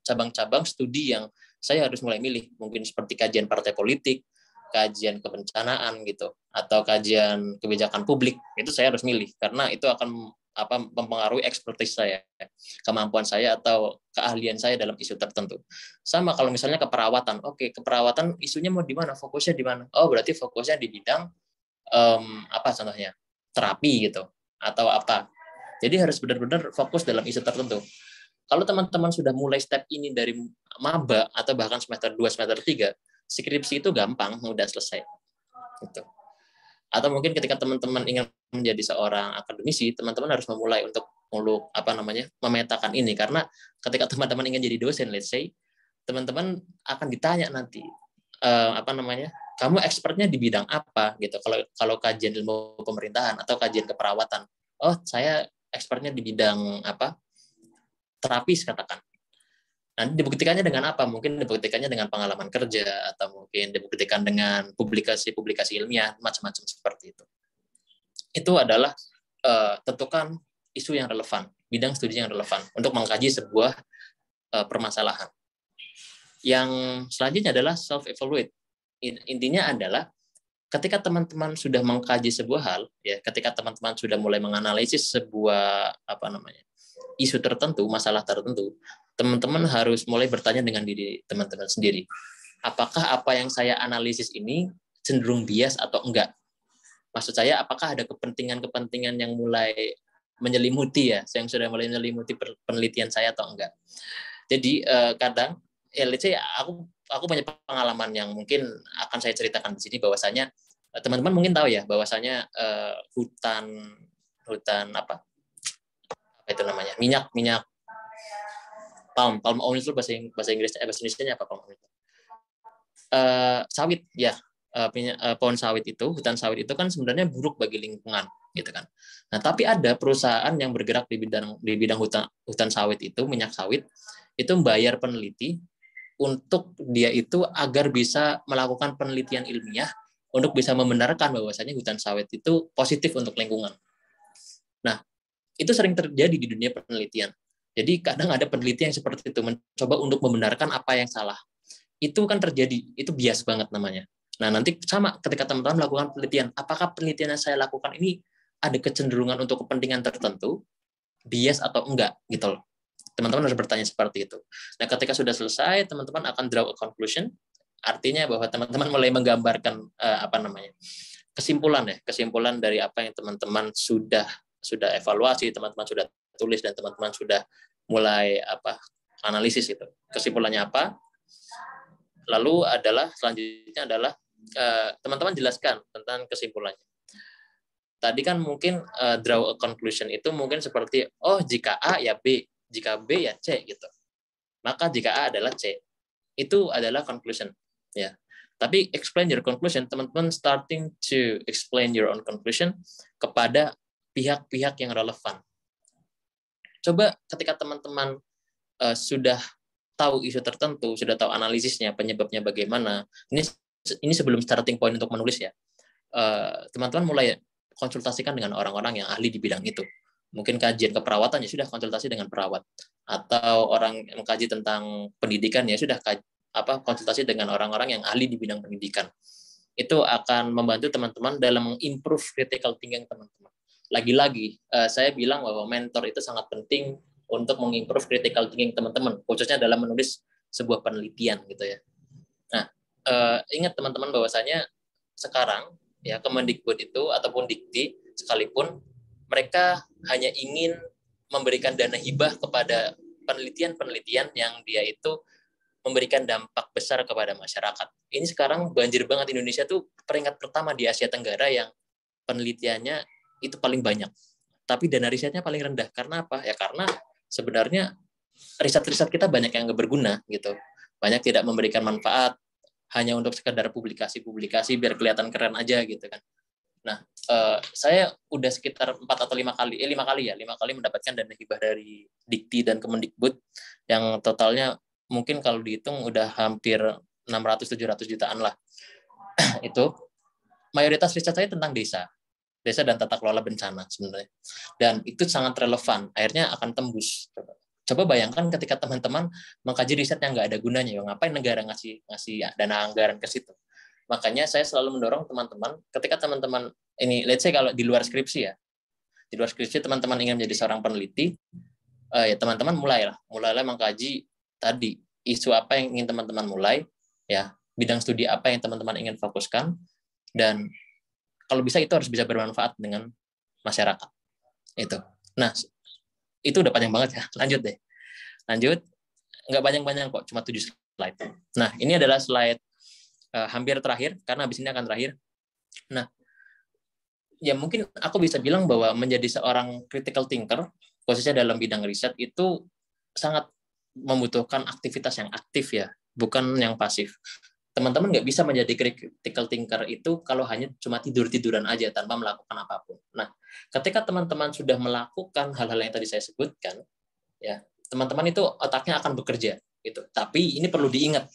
cabang-cabang studi yang saya harus mulai milih. Mungkin seperti kajian partai politik, kajian kebencanaan gitu, atau kajian kebijakan publik. Itu saya harus milih karena itu akan mempengaruhi expertise saya, kemampuan saya atau keahlian saya dalam isu tertentu. Sama kalau misalnya keperawatan, oke, keperawatan isunya mau di mana, fokusnya di mana? Oh, berarti fokusnya di bidang apa contohnya? Terapi gitu atau apa. Jadi harus benar-benar fokus dalam isu tertentu. Kalau teman-teman sudah mulai step ini dari maba atau bahkan semester 2, semester 3, skripsi itu gampang, mudah selesai. Gitu. Atau mungkin ketika teman-teman ingin menjadi seorang akademisi, teman-teman harus memulai untuk memetakan ini, karena ketika teman-teman ingin jadi dosen, let's say, teman-teman akan ditanya nanti kamu expertnya di bidang apa gitu. Kalau kajian ilmu pemerintahan atau kajian keperawatan, oh saya expertnya di bidang apa, terapis katakan. Nanti dibuktikannya dengan apa? Mungkin dibuktikannya dengan pengalaman kerja, atau mungkin dibuktikan dengan publikasi-publikasi ilmiah, macam-macam seperti itu. Itu adalah tentukan isu yang relevan, bidang studi yang relevan untuk mengkaji sebuah permasalahan. Yang selanjutnya adalah self-evaluate. Intinya adalah ketika teman-teman sudah mengkaji sebuah hal, ya, ketika teman-teman sudah mulai menganalisis sebuah isu tertentu, masalah tertentu, teman-teman harus mulai bertanya dengan diri teman-teman sendiri. Apakah apa yang saya analisis ini cenderung bias atau enggak? Maksud saya, apakah ada kepentingan-kepentingan yang mulai menyelimuti yang sudah mulai menyelimuti penelitian saya atau enggak? Jadi kadang, let's say aku punya pengalaman yang mungkin akan saya ceritakan di sini, bahwasanya teman-teman mungkin tahu ya, bahwasanya hutan apa itu namanya, minyak palm oil itu bahasa Inggrisnya, bahasa Indonesianya apa palm oil? Sawit ya, pohon sawit itu, hutan sawit itu kan sebenarnya buruk bagi lingkungan gitu kan. Nah, tapi ada perusahaan yang bergerak di bidang hutan sawit itu, minyak sawit, itu membayar peneliti untuk dia itu agar bisa melakukan penelitian ilmiah untuk bisa membenarkan bahwasanya hutan sawit itu positif untuk lingkungan. Nah, itu sering terjadi di dunia penelitian. Jadi kadang ada peneliti yang seperti itu, mencoba untuk membenarkan apa yang salah. Itu kan terjadi, itu bias banget namanya. Nah, nanti sama ketika teman-teman melakukan penelitian, apakah penelitian yang saya lakukan ini ada kecenderungan untuk kepentingan tertentu, bias atau enggak, gitu loh. Teman-teman harus bertanya seperti itu. Nah, ketika sudah selesai, teman-teman akan draw a conclusion, artinya bahwa teman-teman mulai menggambarkan kesimpulan dari apa yang teman-teman sudah evaluasi, teman-teman sudah tulis, dan teman-teman sudah mulai analisis itu. Kesimpulannya apa? Lalu selanjutnya adalah teman-teman jelaskan tentang kesimpulannya. Tadi kan mungkin draw a conclusion itu mungkin seperti, oh jika A ya B, jika B ya C gitu. Maka jika A adalah C. Itu adalah conclusion, ya. Tapi explain your conclusion, teman-teman starting to explain your own conclusion kepada pihak-pihak yang relevan. Coba ketika teman-teman sudah tahu isu tertentu, sudah tahu analisisnya, penyebabnya bagaimana, ini sebelum starting point untuk menulis ya, teman-teman mulai konsultasikan dengan orang-orang yang ahli di bidang itu. Mungkin kajian keperawatan ya sudah konsultasi dengan perawat, atau orang yang mengkaji tentang pendidikan ya sudah konsultasi dengan orang-orang yang ahli di bidang pendidikan. Itu akan membantu teman-teman dalam mengimprove critical thinking teman-teman. Lagi-lagi, saya bilang bahwa mentor itu sangat penting untuk mengimprove critical thinking teman-teman, khususnya dalam menulis sebuah penelitian gitu ya. Nah, ingat teman-teman bahwasanya sekarang ya Kemendikbud itu ataupun Dikti sekalipun mereka hanya ingin memberikan dana hibah kepada penelitian-penelitian yang dia itu memberikan dampak besar kepada masyarakat. Ini sekarang banjir banget, Indonesia tuh peringkat pertama di Asia Tenggara yang penelitiannya itu paling banyak. Tapi dana risetnya paling rendah. Karena apa? Ya karena sebenarnya riset-riset kita banyak yang nggak berguna gitu. Banyak tidak memberikan manfaat, hanya untuk sekedar publikasi-publikasi biar kelihatan keren aja gitu kan. Nah, saya udah sekitar 4 atau 5 kali mendapatkan dana hibah dari Dikti dan Kemendikbud yang totalnya mungkin kalau dihitung udah hampir 600-700 jutaan lah. Itu mayoritas riset saya tentang desa dan tata kelola bencana sebenarnya. Dan itu sangat relevan, akhirnya akan tembus. Coba bayangkan ketika teman-teman mengkaji riset yang nggak ada gunanya, ngapain negara ngasih dana anggaran ke situ. Makanya saya selalu mendorong teman-teman, ketika teman-teman ini, let's say kalau di luar skripsi ya, di di luar skripsi teman-teman ingin menjadi seorang peneliti, ya teman-teman mulailah mengkaji tadi isu apa yang ingin teman-teman mulai, ya bidang studi apa yang teman-teman ingin fokuskan, dan kalau bisa itu harus bisa bermanfaat dengan masyarakat. Itu. Nah, itu udah panjang banget ya. Lanjut deh. Nggak panjang-panjang kok, cuma 7 slide. Nah, ini adalah slide hampir terakhir, karena habis ini akan terakhir. Nah, ya mungkin aku bisa bilang bahwa menjadi seorang critical thinker, khususnya dalam bidang riset, itu sangat membutuhkan aktivitas yang aktif ya, bukan yang pasif. Teman-teman nggak bisa menjadi critical thinker itu kalau hanya cuma tidur-tiduran aja tanpa melakukan apapun. Nah, ketika teman-teman sudah melakukan hal-hal yang tadi saya sebutkan, ya teman-teman itu otaknya akan bekerja gitu. Tapi ini perlu diingat.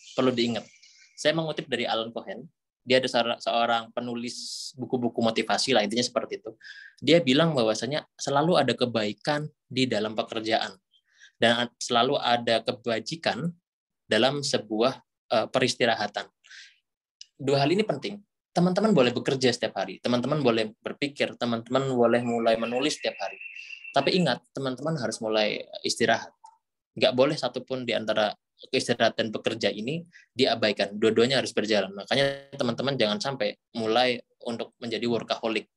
Saya mengutip dari Alan Cohen, dia ada seorang penulis buku-buku motivasi lah, intinya seperti itu. Dia bilang bahwasanya selalu ada kebaikan di dalam pekerjaan dan selalu ada kebajikan dalam sebuah peristirahatan. 2 hal ini penting. Teman-teman boleh bekerja setiap hari, teman-teman boleh berpikir, teman-teman boleh mulai menulis setiap hari. Tapi ingat, teman-teman harus mulai istirahat. Nggak boleh satupun di antara istirahat dan bekerja ini diabaikan. Dua-duanya harus berjalan. Makanya teman-teman jangan sampai mulai untuk menjadi workaholic.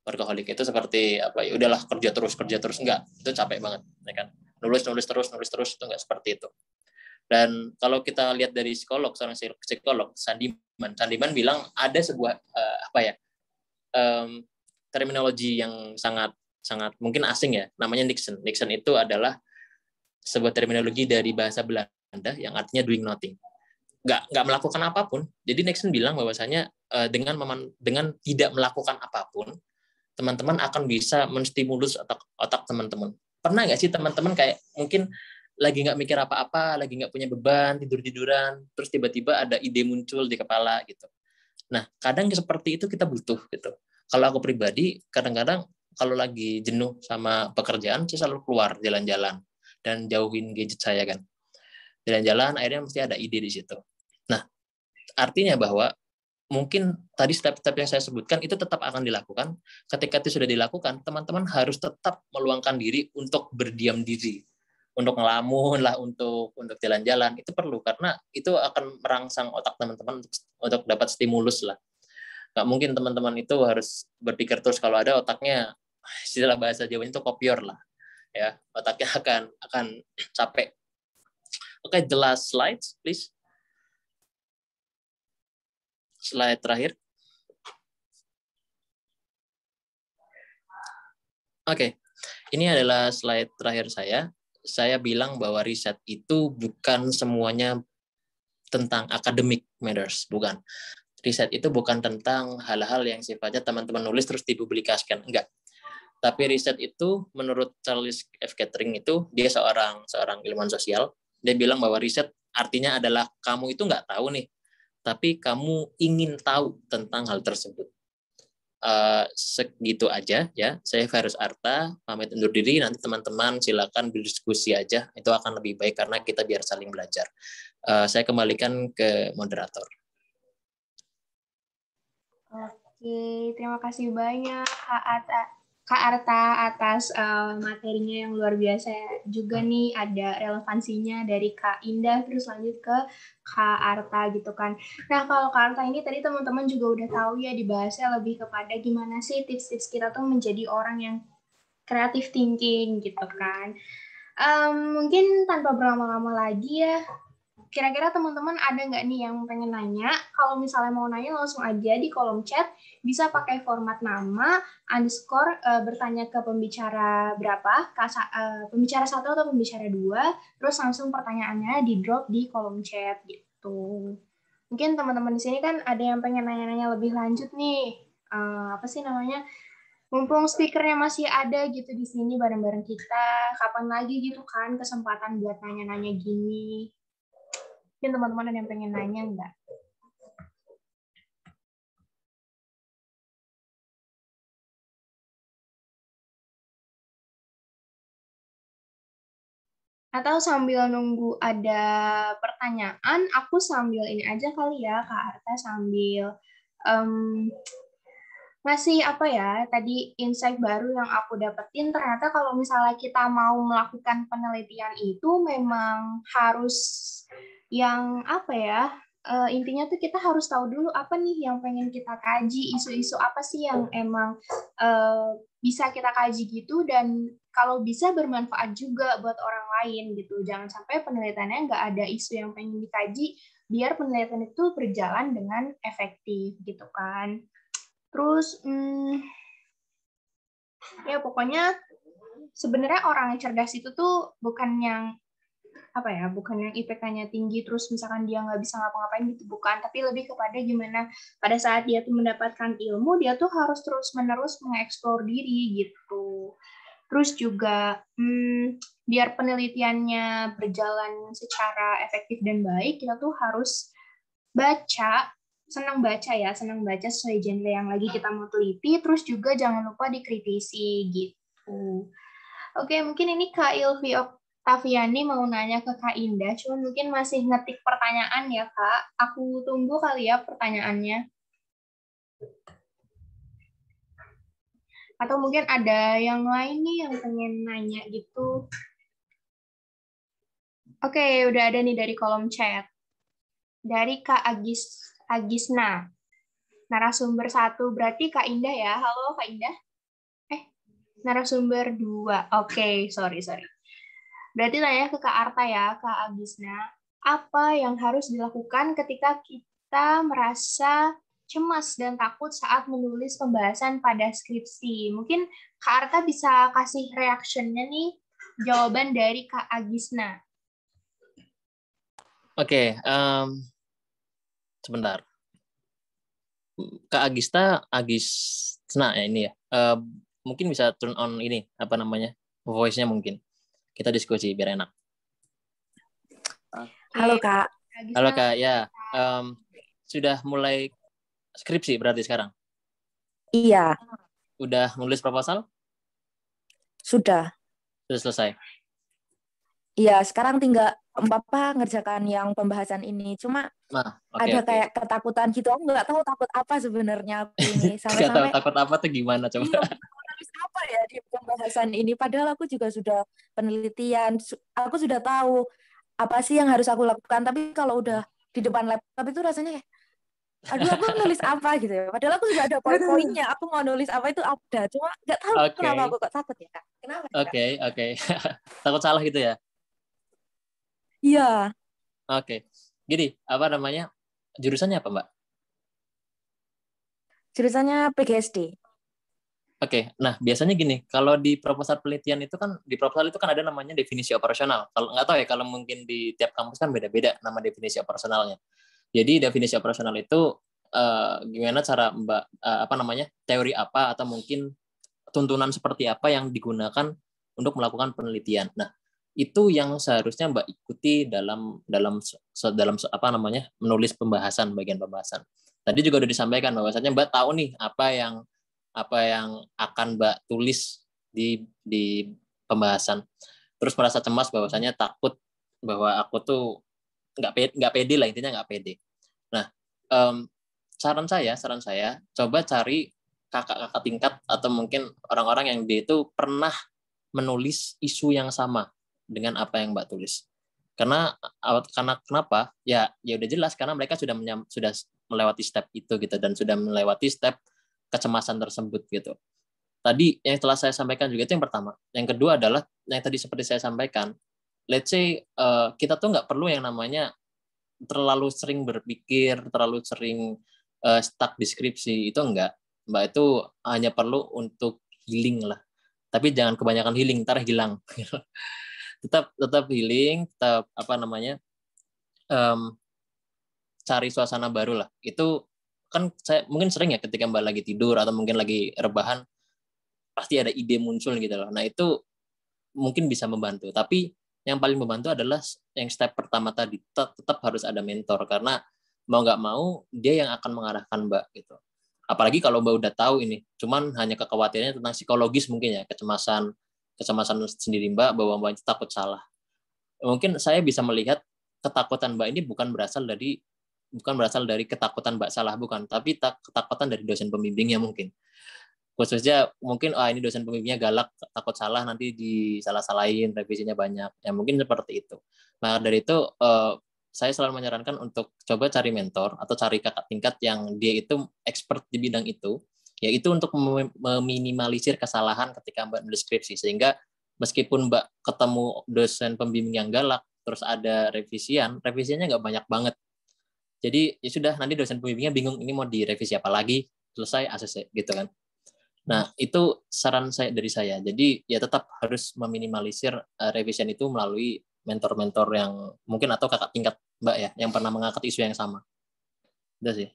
Workaholic itu seperti apa ya? Udahlah kerja terus enggak. Itu capek banget, ya kan? Nulis terus itu enggak seperti itu. Dan kalau kita lihat dari seorang psikolog Sandiman bilang ada sebuah terminologi yang sangat mungkin asing ya, namanya Nixon. Nixon itu adalah sebuah terminologi dari bahasa Belanda yang artinya doing nothing, nggak melakukan apapun. Jadi Nixon bilang bahwasanya dengan tidak melakukan apapun, teman-teman akan bisa menstimulus otak teman-teman. Pernah nggak sih teman-teman kayak mungkin lagi nggak mikir apa-apa, lagi nggak punya beban, tidur-tiduran, terus tiba-tiba ada ide muncul di kepala gitu. Nah, kadang seperti itu kita butuh gitu. Kalau aku pribadi, kadang-kadang kalau lagi jenuh sama pekerjaan, saya selalu keluar jalan-jalan dan jauhin gadget saya kan. Jalan-jalan, akhirnya mesti ada ide di situ. Nah, artinya bahwa mungkin tadi step-step yang saya sebutkan itu tetap akan dilakukan. Ketika itu sudah dilakukan, teman-teman harus tetap meluangkan diri untuk berdiam diri, untuk ngelamun lah, untuk jalan-jalan. Itu perlu karena itu akan merangsang otak teman-teman untuk dapat stimulus lah. Nggak mungkin teman-teman itu harus berpikir terus, kalau ada otaknya, istilah bahasa Jawanya itu kopior lah, ya otaknya akan capek. Oke, the last slide, please. Slide terakhir. Oke, ini adalah slide terakhir saya. Saya bilang bahwa riset itu bukan semuanya tentang academic matters, bukan. Riset itu bukan tentang hal-hal yang sifatnya teman-teman nulis terus dipublikasikan, enggak. Tapi riset itu menurut Charles F. Kettering itu, dia seorang ilmuwan sosial, dia bilang bahwa riset artinya adalah kamu itu nggak tahu nih, tapi kamu ingin tahu tentang hal tersebut. Segitu aja ya. Saya Virus Arta, pamit undur diri. Nanti teman-teman silakan berdiskusi aja, itu akan lebih baik karena kita biar saling belajar. Saya kembalikan ke moderator. Oke, terima kasih banyak Kak Arta atas materinya yang luar biasa juga nih, ada relevansinya dari Kak Indah, terus lanjut ke Kak Arta gitu kan. Nah, kalau Kak Arta ini tadi teman-teman juga udah tahu ya, dibahasnya lebih kepada gimana sih tips-tips kita tuh menjadi orang yang creative thinking gitu kan. Mungkin tanpa berlama-lama lagi ya, kira-kira teman-teman ada nggak nih yang pengen nanya? Kalau misalnya mau nanya langsung aja di kolom chat, bisa pakai format nama, underscore, bertanya ke pembicara berapa, pembicara 1 atau pembicara 2, terus langsung pertanyaannya di drop di kolom chat gitu. Mungkin teman-teman di sini kan ada yang pengen nanya-nanya lebih lanjut nih, mumpung speakernya masih ada gitu di sini bareng-bareng kita, kapan lagi gitu kan kesempatan buat nanya-nanya gini. Mungkin teman-teman ada yang pengen nanya nggak? Atau sambil nunggu ada pertanyaan, aku sambil ini aja kali ya, Kak Arta, sambil ngasih apa ya, tadi insight baru yang aku dapetin, ternyata kalau misalnya kita mau melakukan penelitian itu memang harus yang apa ya, intinya tuh kita harus tahu dulu apa nih yang pengen kita kaji, isu-isu apa sih yang emang bisa kita kaji gitu, dan kalau bisa bermanfaat juga buat orang lain gitu. Jangan sampai penelitiannya nggak ada isu yang pengen dikaji, biar penelitian itu berjalan dengan efektif gitu kan. Terus, ya pokoknya sebenarnya orang yang cerdas itu tuh bukan yang apa ya, bukan yang IPK-nya tinggi terus misalkan dia nggak bisa ngapa-ngapain gitu, bukan, tapi lebih kepada gimana pada saat dia tuh mendapatkan ilmu, dia tuh harus terus-menerus mengeksplor diri gitu. Terus juga biar penelitiannya berjalan secara efektif dan baik, kita tuh harus senang baca sesuai genre yang lagi kita mau teliti, terus juga jangan lupa dikritisi gitu. Oke, mungkin ini Kak Ilvi Oktaviani mau nanya ke Kak Indah, cuman mungkin masih ngetik pertanyaan ya Kak. Aku tunggu kali ya pertanyaannya. Atau mungkin ada yang lain nih yang pengen nanya gitu. Oke, udah ada nih dari kolom chat. Dari Kak Agisna. Narasumber 1 berarti Kak Indah ya. Halo Kak Indah. Narasumber 2. Oke, sorry. Berarti tanya ke Kak Arta ya, Kak Agisna. Apa yang harus dilakukan ketika kita merasa cemas dan takut saat menulis pembahasan pada skripsi? Mungkin Kak Arta bisa kasih reaction-nya nih, jawaban dari Kak Agisna. Oke, sebentar. Kak Agisna ya ini ya. Mungkin bisa turn on ini apa namanya voice-nya mungkin. Kita diskusi biar enak. Halo Kak. Agisna. Halo Kak, ya. Sudah mulai skripsi berarti sekarang? Iya. Udah nulis proposal? Sudah selesai? Iya, sekarang tinggal Bapak ngerjakan yang pembahasan ini. Cuma ada kayak ketakutan gitu. Aku nggak tahu takut apa sebenarnya aku ini. Sampai-sampai takut apa tuh gimana coba? Iya, nulis apa ya di pembahasan ini? Padahal aku juga sudah penelitian. Aku sudah tahu apa sih yang harus aku lakukan. Tapi kalau udah di depan laptop itu rasanya kayak, aduh aku nulis apa gitu ya. Padahal aku sudah ada poin-poinnya. Aku mau nulis apa itu ada. Cuma nggak tahu kenapa aku kok takut ya Kak. Kenapa? Oke. Takut salah gitu ya? Iya. Oke. Gini, apa namanya? Jurusannya apa, Mbak? Jurusannya PGSD. Oke. Nah, biasanya gini, kalau di proposal penelitian itu kan, di proposal itu kan ada namanya definisi operasional. Kalau nggak tahu ya, kalau mungkin di tiap kampus kan beda-beda nama definisi operasionalnya. Jadi definisi operasional itu gimana cara Mbak apa namanya? Teori apa atau mungkin tuntunan seperti apa yang digunakan untuk melakukan penelitian. Nah, itu yang seharusnya Mbak ikuti dalam apa namanya menulis pembahasan, bagian pembahasan. Tadi juga udah disampaikan bahwasanya Mbak tahu nih apa yang akan Mbak tulis di pembahasan. Terus merasa cemas bahwasanya takut bahwa aku tuh nggak pede lah, intinya nggak pede. Nah, saran saya coba cari kakak-kakak tingkat atau mungkin orang-orang yang dia itu pernah menulis isu yang sama dengan apa yang Mbak tulis. Karena kenapa? Ya udah jelas karena mereka sudah melewati step itu gitu dan sudah melewati step kecemasan tersebut gitu. Tadi yang telah saya sampaikan juga itu yang pertama. Yang kedua adalah yang tadi seperti saya sampaikan. Let's say kita tuh nggak perlu yang namanya terlalu sering berpikir, terlalu sering stuck deskripsi, itu enggak. Mbak itu hanya perlu untuk healing lah. Tapi jangan kebanyakan healing, ntar hilang. tetap healing, tetap apa namanya cari suasana baru lah. Itu kan saya mungkin sering ya ketika Mbak lagi tidur atau mungkin lagi rebahan pasti ada ide muncul gitu loh. Nah itu mungkin bisa membantu. Tapi yang paling membantu adalah yang step pertama tadi, tetap harus ada mentor karena mau nggak mau dia yang akan mengarahkan Mbak gitu. Apalagi kalau Mbak udah tahu ini, cuman hanya kekhawatirannya tentang psikologis mungkin ya, kecemasan sendiri Mbak bahwa Mbak takut salah. Mungkin saya bisa melihat ketakutan Mbak ini bukan berasal dari bukan berasal dari ketakutan Mbak salah, bukan, tapi ketakutan dari dosen pembimbingnya mungkin. Khususnya mungkin ini dosen pembimbingnya galak, takut salah nanti disalah-salahin, revisinya banyak. Ya mungkin seperti itu. Maka dari itu saya selalu menyarankan untuk coba cari mentor atau cari kakak tingkat yang dia itu expert di bidang itu, yaitu untuk meminimalisir kesalahan ketika Mbak nulis skripsi, sehingga meskipun Mbak ketemu dosen pembimbing yang galak, terus ada revisiannya nggak banyak banget. Jadi ya sudah, nanti dosen pembimbingnya bingung ini mau direvisi apa lagi, selesai ACC gitu kan. Nah, itu saran dari saya. Jadi ya tetap harus meminimalisir revision itu melalui mentor-mentor yang mungkin atau kakak tingkat Mbak ya, yang pernah mengangkat isu yang sama. Udah sih.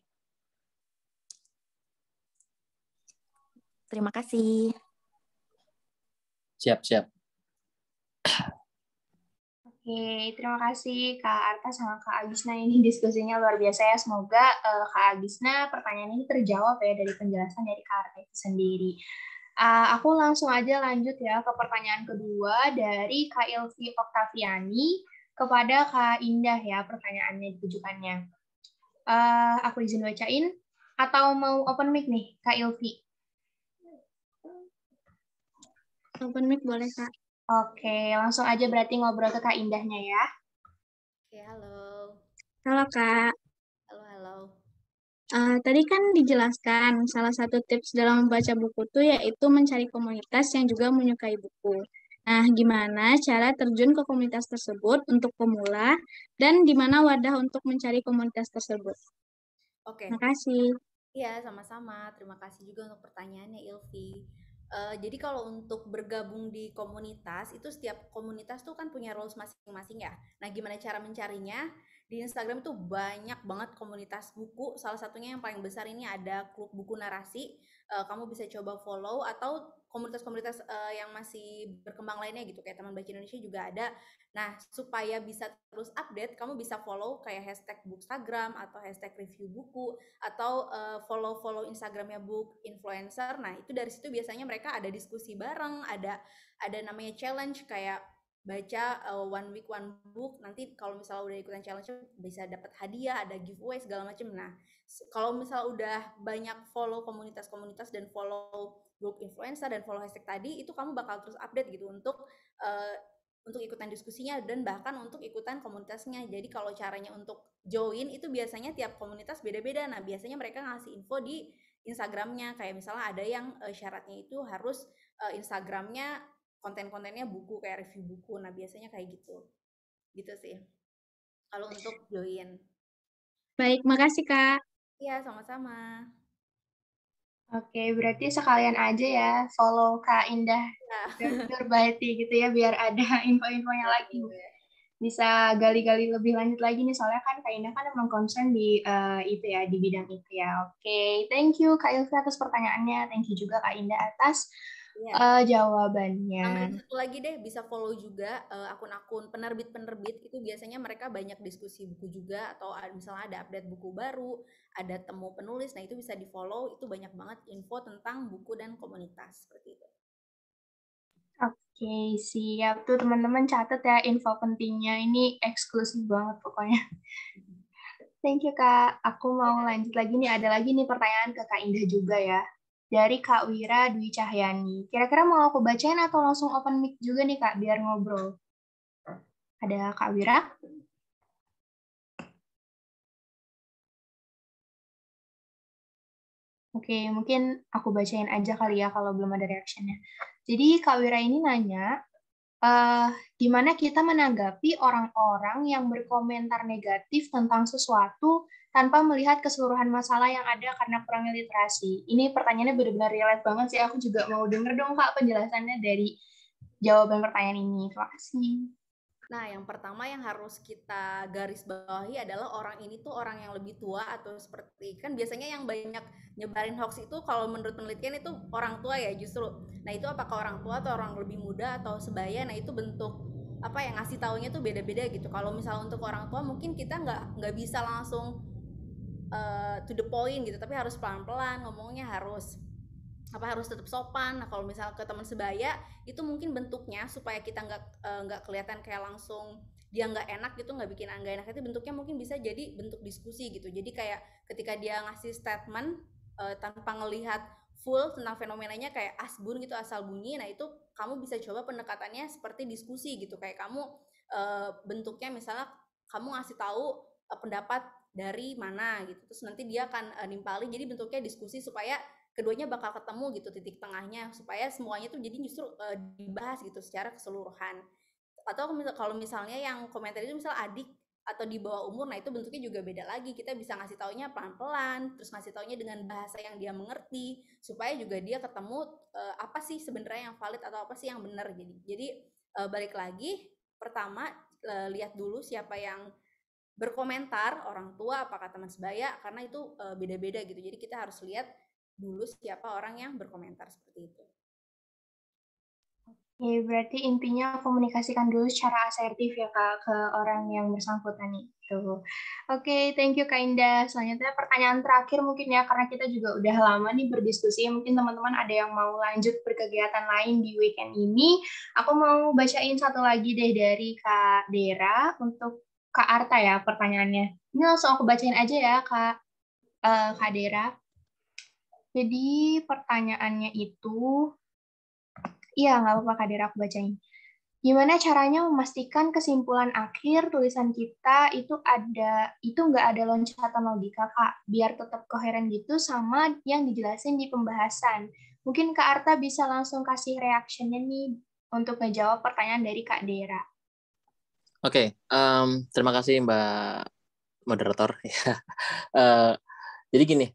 Terima kasih. Siap. Oke, terima kasih Kak Arta sama Kak Agisna, ini diskusinya luar biasa ya. Semoga Kak Agisna pertanyaan ini terjawab ya dari penjelasan dari Kak Arta itu sendiri. Aku langsung aja lanjut ya ke pertanyaan kedua dari Kak Ilvi Oktaviani kepada Kak Indah ya, pertanyaannya ditujukannya. Aku izin bacain atau mau open mic nih Kak Ilvi? Open mic boleh Kak. Oke, langsung aja berarti ngobrol ke Kak Indahnya ya. Oke, halo. Halo Kak. Halo. Tadi kan dijelaskan salah satu tips dalam membaca buku itu yaitu mencari komunitas yang juga menyukai buku. Nah, gimana cara terjun ke komunitas tersebut untuk pemula dan di mana wadah untuk mencari komunitas tersebut? Oke. Terima kasih. Iya, sama-sama. Terima kasih juga untuk pertanyaannya, Ilvi. Jadi kalau untuk bergabung di komunitas, itu setiap komunitas tuh kan punya roles masing-masing ya. Nah, gimana cara mencarinya? Di Instagram tuh banyak banget komunitas buku. Salah satunya yang paling besar ini ada Klub Buku Narasi. Kamu bisa coba follow, atau komunitas-komunitas yang masih berkembang lainnya gitu, kayak Taman Baca Indonesia juga ada. Nah, supaya bisa terus update, kamu bisa follow kayak hashtag Bookstagram atau hashtag review buku, atau follow Instagramnya book influencer. Nah, itu dari situ biasanya mereka ada diskusi bareng, ada namanya challenge kayak baca one week one book. Nanti kalau misalnya udah ikutan challenge bisa dapat hadiah, ada giveaway segala macam. Nah, kalau misalnya udah banyak follow komunitas-komunitas dan follow book influencer dan follow hashtag tadi, itu kamu bakal terus update gitu untuk ikutan diskusinya dan bahkan untuk ikutan komunitasnya. Jadi kalau caranya untuk join itu biasanya tiap komunitas beda-beda. Nah, biasanya mereka ngasih info di Instagramnya, kayak misalnya ada yang syaratnya itu harus Instagramnya konten-kontennya buku, kayak review buku. Nah, biasanya kayak gitu sih kalau untuk join. Baik, makasih Kak. Iya, sama-sama. Oke, berarti sekalian aja ya follow Kak Indah Nurbati gitu ya, biar ada info-infonya lagi. Bisa gali-gali lebih lanjut lagi nih, soalnya kan Kak Indah kan emang concern di itu ya, di bidang itu ya. Oke, thank you Kak Ilvi atas pertanyaannya, thank you juga Kak Indah atas jawabannya. Tambahin satu lagi deh, bisa follow juga akun-akun penerbit-penerbit, itu biasanya mereka banyak diskusi buku juga, atau misalnya ada update buku baru, ada temu penulis, nah itu bisa di follow, itu banyak banget info tentang buku dan komunitas, seperti itu. Oke, siap tuh teman-teman, catat ya info pentingnya, ini eksklusif banget pokoknya. Thank you Kak, aku mau lanjut lagi nih, ada lagi nih pertanyaan ke Kak Indah juga ya. Dari Kak Wira Dwi Cahyani. Kira-kira mau aku bacain atau langsung open mic juga nih Kak, biar ngobrol? Ada Kak Wira? Oke, mungkin aku bacain aja kali ya kalau belum ada reaction-nya. Jadi Kak Wira ini nanya, gimana kita menanggapi orang-orang yang berkomentar negatif tentang sesuatu tanpa melihat keseluruhan masalah yang ada karena kurangnya literasi. Ini pertanyaannya benar-benar relate banget sih. Aku juga mau denger dong Kak penjelasannya dari jawaban pertanyaan ini. Terima kasih. Nah, yang pertama yang harus kita garis bawahi adalah orang ini tuh orang yang lebih tua, atau seperti kan biasanya yang banyak nyebarin hoax itu kalau menurut penelitian itu orang tua ya justru. Nah, itu apakah orang tua atau orang lebih muda atau sebaya, nah itu bentuk apa yang ngasih taunya tuh beda-beda gitu. Kalau misalnya untuk orang tua mungkin kita nggak bisa langsung to the point gitu, tapi harus pelan-pelan ngomongnya, harus harus tetap sopan. Nah, kalau misal ke teman sebaya itu mungkin bentuknya supaya kita nggak kelihatan kayak langsung dia nggak enak gitu, nggak bikin nggak enak, itu bentuknya mungkin bisa jadi bentuk diskusi gitu. Jadi kayak ketika dia ngasih statement tanpa ngelihat full tentang fenomenanya kayak asbun gitu, asal bunyi, nah itu kamu bisa coba pendekatannya seperti diskusi gitu, kayak kamu bentuknya misalnya kamu ngasih tahu pendapat dari mana gitu, terus nanti dia akan nimpalin, jadi bentuknya diskusi supaya keduanya bakal ketemu gitu titik tengahnya, supaya semuanya tuh jadi justru dibahas gitu secara keseluruhan. Atau kalau misalnya yang komentar itu misal adik atau di bawah umur, nah itu bentuknya juga beda lagi, kita bisa ngasih taunya pelan-pelan, terus ngasih taunya dengan bahasa yang dia mengerti, supaya juga dia ketemu apa sih sebenarnya yang valid atau apa sih yang benar. Jadi balik lagi, pertama lihat dulu siapa yang berkomentar, orang tua apakah teman sebaya, karena itu beda-beda gitu. Jadi kita harus lihat dulu siapa orang yang berkomentar seperti itu. Oke, berarti intinya komunikasikan dulu secara asertif ya Kak ke orang yang bersangkutan itu. Oke, thank you Kak Indah. Selanjutnya pertanyaan terakhir mungkin ya, karena kita juga udah lama nih berdiskusi. Mungkin teman-teman ada yang mau lanjut berkegiatan lain di weekend ini. Aku mau bacain satu lagi deh dari Kak Dera untuk Kak Arta ya pertanyaannya. Ini langsung aku bacain aja ya Kak Dera. Jadi pertanyaannya itu, iya nggak apa-apa Kak Dera, aku bacain. Gimana caranya memastikan kesimpulan akhir tulisan kita itu nggak ada loncatan logika Kak, biar tetap koheren gitu sama yang dijelasin di pembahasan. Mungkin Kak Arta bisa langsung kasih reaction-nya nih untuk ngejawab pertanyaan dari Kak Dera. Oke, terima kasih Mbak Moderator. Jadi gini,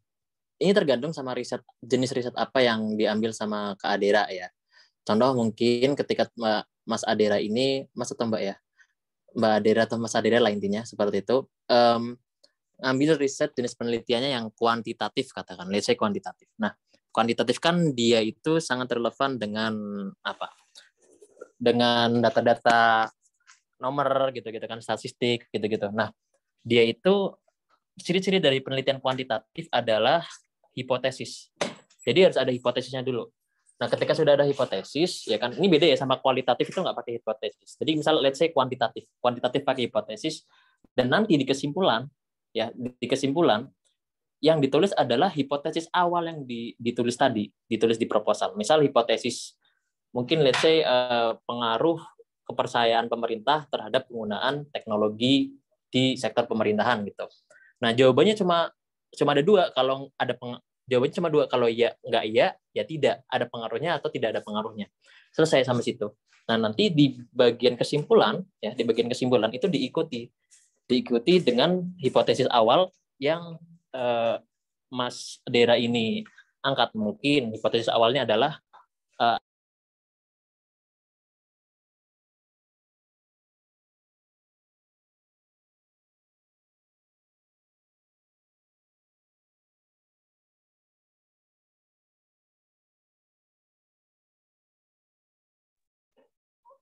ini tergantung sama jenis riset apa yang diambil sama Kak Adera ya. Contoh mungkin ketika Mas Adera ini, Mas atau Mbak ya, Mbak Adera atau Mas Adera lah intinya seperti itu, ambil riset jenis penelitiannya yang kuantitatif katakan, let's say kuantitatif. Nah, kuantitatif kan dia itu sangat relevan dengan apa? Dengan data-data nomor gitu-gitu kan, statistik gitu-gitu. Nah, dia itu ciri-ciri dari penelitian kuantitatif adalah hipotesis. Jadi harus ada hipotesisnya dulu. Nah, ketika sudah ada hipotesis, ya kan, ini beda ya sama kualitatif itu nggak pakai hipotesis. Jadi misal let's say kuantitatif pakai hipotesis, dan nanti di kesimpulan, ya di kesimpulan yang ditulis adalah hipotesis awal yang ditulis di proposal. Misal hipotesis mungkin let's say pengaruh kepercayaan pemerintah terhadap penggunaan teknologi di sektor pemerintahan gitu. Nah, jawabannya cuma ada dua. Kalau ada jawabannya cuma dua. Kalau iya, nggak iya, ya tidak. Ada pengaruhnya atau tidak ada pengaruhnya. Selesai sampai situ. Nah, nanti di bagian kesimpulan, ya di bagian kesimpulan itu diikuti dengan hipotesis awal yang Mas Dera ini angkat. Mungkin hipotesis awalnya adalah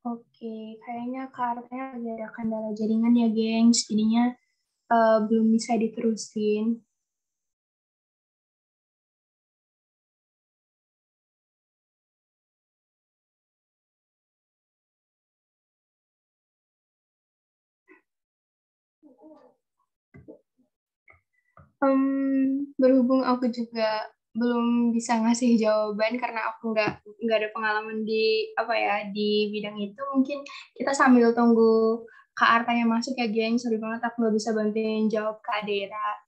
Oke, kayaknya kartunya lagi ada kendala jaringan ya, gengs. Jadinya belum bisa diterusin. Berhubung aku juga belum bisa ngasih jawaban karena aku nggak ada pengalaman di bidang itu, mungkin kita sambil tunggu Kak Artanya masuk ya, geng. Sorry banget aku nggak bisa bantuin jawab Kak Dera.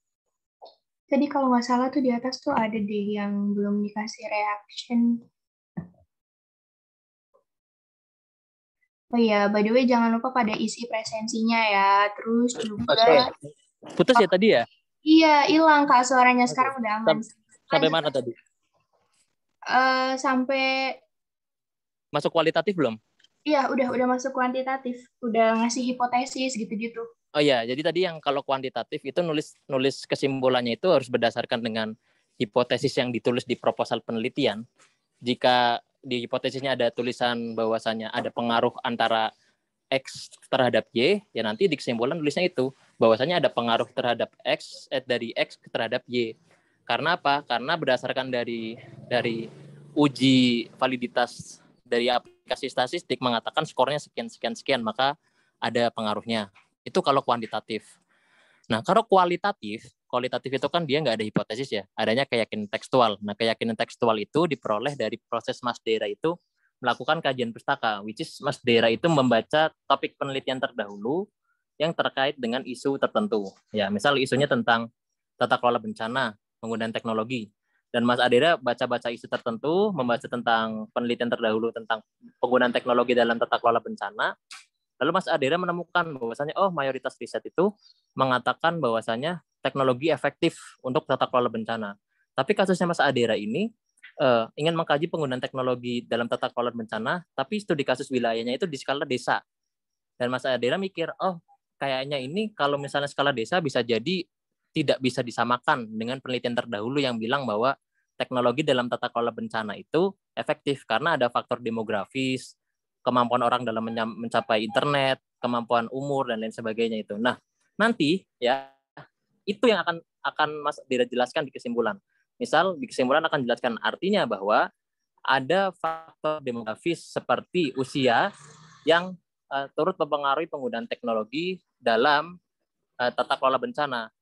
Tadi kalau nggak salah tuh di atas tuh ada deh yang belum dikasih reaction. Oh iya, by the way jangan lupa pada isi presensinya ya. Terus juga putus ya tadi ya? Iya, hilang Kak suaranya. Sekarang udah aman. Sampai mana tadi? Sampai masuk kualitatif belum? Iya, udah masuk kuantitatif. Udah ngasih hipotesis gitu-gitu. Oh ya, jadi tadi yang kalau kuantitatif itu nulis kesimpulannya itu harus berdasarkan dengan hipotesis yang ditulis di proposal penelitian. Jika di hipotesisnya ada tulisan bahwasannya ada pengaruh antara X terhadap Y, ya nanti di kesimpulan tulisnya itu bahwasanya ada pengaruh terhadap X dari X terhadap Y. Karena apa? Karena berdasarkan dari uji validitas dari aplikasi statistik mengatakan skornya sekian, maka ada pengaruhnya. Itu kalau kuantitatif. Nah, kalau kualitatif itu kan dia nggak ada hipotesis ya, adanya keyakinan tekstual. Nah, keyakinan tekstual itu diperoleh dari proses Mas Dera itu melakukan kajian pustaka, which is Mas Dera itu membaca topik penelitian terdahulu yang terkait dengan isu tertentu. Ya, misal isunya tentang tata kelola bencana, penggunaan teknologi. Dan Mas Adera baca-baca isu tertentu, membaca tentang penelitian terdahulu tentang penggunaan teknologi dalam tata kelola bencana. Lalu Mas Adera menemukan bahwasanya mayoritas riset itu mengatakan bahwasanya teknologi efektif untuk tata kelola bencana. Tapi kasusnya Mas Adera ini ingin mengkaji penggunaan teknologi dalam tata kelola bencana, tapi studi kasus wilayahnya itu di skala desa. Dan Mas Adera mikir, kayaknya ini kalau misalnya skala desa bisa jadi tidak bisa disamakan dengan penelitian terdahulu yang bilang bahwa teknologi dalam tata kelola bencana itu efektif karena ada faktor demografis, kemampuan orang dalam mencapai internet, kemampuan umur dan lain sebagainya itu. Nah, nanti ya itu yang akan Mas Dera jelaskan di kesimpulan. Misal di kesimpulan akan jelaskan artinya bahwa ada faktor demografis seperti usia yang turut mempengaruhi penggunaan teknologi dalam tata kelola bencana.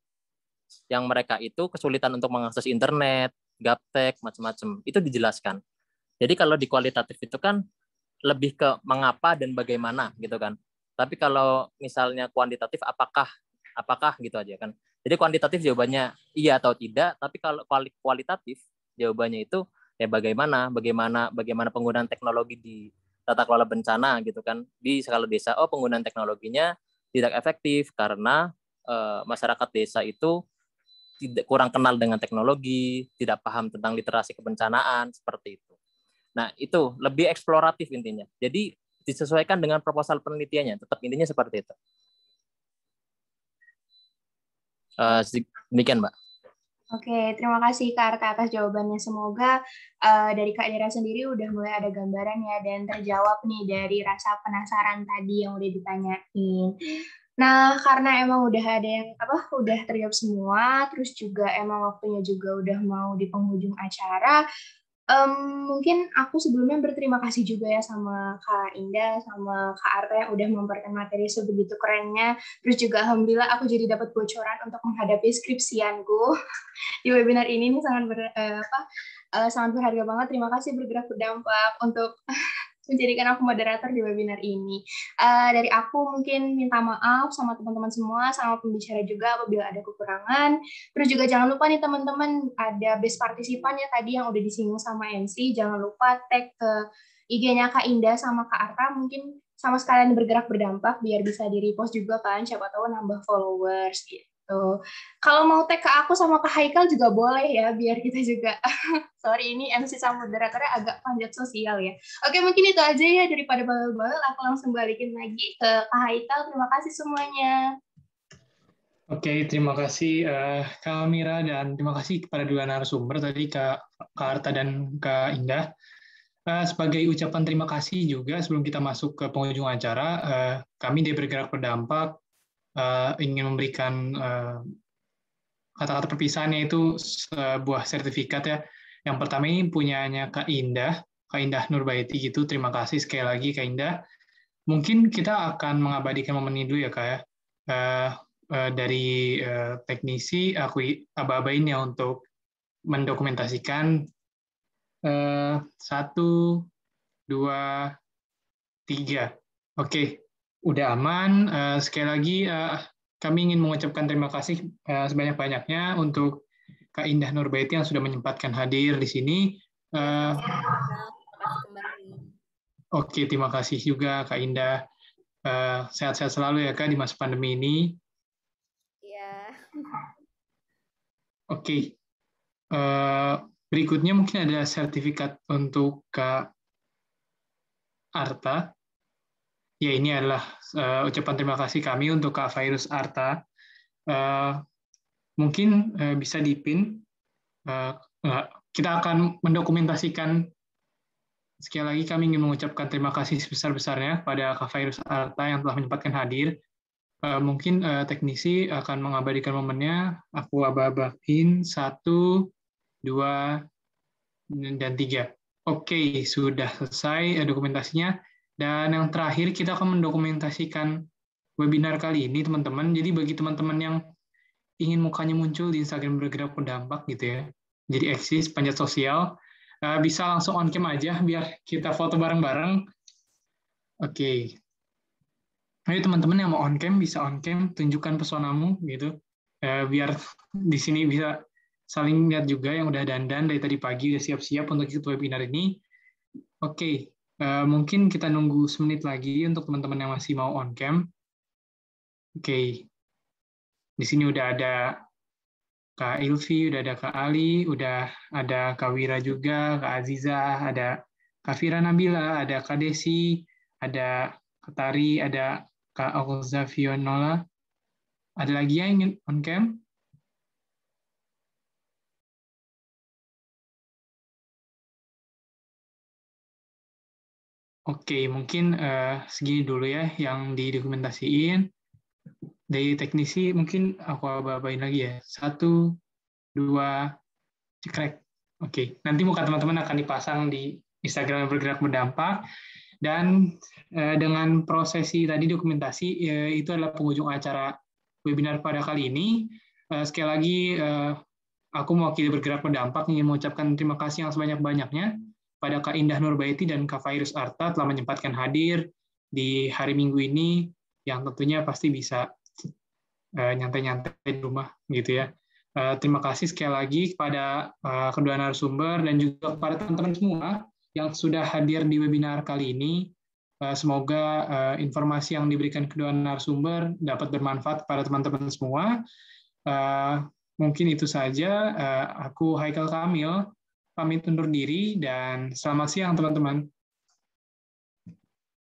Yang mereka itu kesulitan untuk mengakses internet, gaptek, macam-macam. Itu dijelaskan. Jadi kalau di kualitatif itu kan lebih ke mengapa dan bagaimana gitu kan. Tapi kalau misalnya kuantitatif apakah gitu aja kan. Jadi kuantitatif jawabannya iya atau tidak, tapi kalau kualitatif jawabannya itu ya bagaimana penggunaan teknologi di tata kelola bencana gitu kan. Di skala desa penggunaan teknologinya tidak efektif karena masyarakat desa itu kurang kenal dengan teknologi, tidak paham tentang literasi kebencanaan, seperti itu. Nah, itu lebih eksploratif intinya. Jadi, disesuaikan dengan proposal penelitiannya. Tetap intinya seperti itu. Demikian, Mbak. Oke, terima kasih Kak Arta atas jawabannya. Semoga dari Kak Dera sendiri udah mulai ada gambaran ya, dan terjawab nih dari rasa penasaran tadi yang udah ditanyain. Nah, karena emang udah ada yang udah terjawab semua, terus juga emang waktunya juga udah mau di penghujung acara. Mungkin aku sebelumnya berterima kasih juga ya sama Kak Indah, sama Kak Arta yang udah memperkenalkan materi sebegitu kerennya. Terus juga alhamdulillah aku jadi dapat bocoran untuk menghadapi skripsianku di webinar ini. Ini sangat berharga banget. Terima kasih Bergerak Berdampak untuk menjadikan aku moderator di webinar ini. Dari aku mungkin minta maaf sama teman-teman semua, sama pembicara juga apabila ada kekurangan. Terus juga jangan lupa nih teman-teman, ada best partisipan ya tadi yang udah disinggung sama MC, jangan lupa tag ke IG-nya Kak Indah sama Kak Arta, mungkin sama sekalian Bergerak Berdampak, biar bisa di-repost juga kan, siapa tahu nambah followers gitu. Kalau mau tag ke aku sama Kak Haikal juga boleh ya, biar kita juga sorry ini MC sama moderatornya agak panjat sosial ya. Oke, mungkin itu aja ya, daripada bawel-bawel aku langsung balikin lagi ke Kak Haikal. Terima kasih semuanya. Oke, terima kasih Kak Mira, dan terima kasih kepada dua narasumber tadi, Kak Arta dan Kak Indah. Sebagai ucapan terima kasih juga sebelum kita masuk ke penghujung acara, kami di Bergerak Berdampak ingin memberikan kata-kata perpisahannya itu sebuah sertifikat ya. Yang pertama ini punyanya Kak Indah Nurbaiti gitu. Terima kasih sekali lagi Kak Indah. Mungkin kita akan mengabadikan momen ini dulu ya Kak ya. Dari teknisi aku aba-abain ya untuk mendokumentasikan 1, 2, 3. Oke. Udah aman. Sekali lagi kami ingin mengucapkan terima kasih sebanyak-banyaknya untuk Kak Indah Nurbaiti yang sudah menyempatkan hadir di sini. Oke, terima kasih juga Kak Indah. Sehat-sehat selalu ya Kak di masa pandemi ini. Iya. Oke. Berikutnya mungkin ada sertifikat untuk Kak Arta. Ya, ini adalah ucapan terima kasih kami untuk Kak Fairuz Arta. Mungkin bisa dipin. Kita akan mendokumentasikan. Sekali lagi kami ingin mengucapkan terima kasih sebesar-besarnya pada Kak Fairuz Arta yang telah menyempatkan hadir. Mungkin teknisi akan mengabadikan momennya. Aku aba-abain 1, 2, dan 3. Oke, sudah selesai dokumentasinya. Dan yang terakhir, kita akan mendokumentasikan webinar kali ini, teman-teman. Jadi bagi teman-teman yang ingin mukanya muncul di Instagram Bergerak Berdampak gitu ya, jadi eksis, panjat sosial, bisa langsung on cam aja, biar kita foto bareng-bareng. Oke. Ayo teman-teman yang mau on cam, bisa on cam, tunjukkan pesonamu gitu. Biar di sini bisa saling lihat juga yang udah dandan dari tadi pagi, udah siap-siap untuk ikut webinar ini. Oke, mungkin kita nunggu semenit lagi untuk teman-teman yang masih mau on cam. Oke, di sini udah ada Kak Ilvi, udah ada Kak Ali, udah ada Kak Wira juga, Kak Aziza, ada Kak Fira Nabila, ada Kak Desi, ada Kak Tari, ada Kak Alza Fionola. Ada lagi yang ingin on cam? Oke, mungkin segini dulu ya yang didokumentasiin. Dari teknisi mungkin aku abain lagi ya. 1, 2, cekrek. Oke, nanti muka teman-teman akan dipasang di Instagram Bergerak Berdampak. Dan dengan prosesi tadi dokumentasi, itu adalah penghujung acara webinar pada kali ini. Sekali lagi, aku mewakili Bergerak Berdampak ingin mengucapkan terima kasih yang sebanyak-banyaknya pada Kak Indah Nurbaiti dan Kak Fairuz Arta telah menyempatkan hadir di hari Minggu ini, yang tentunya pasti bisa nyantai-nyantai di rumah gitu ya. Terima kasih sekali lagi kepada kedua narasumber dan juga kepada teman-teman semua yang sudah hadir di webinar kali ini. Semoga informasi yang diberikan kedua narasumber dapat bermanfaat kepada teman-teman semua. Mungkin itu saja. Aku Haikal Kamil, pamit undur diri dan selamat siang teman-teman.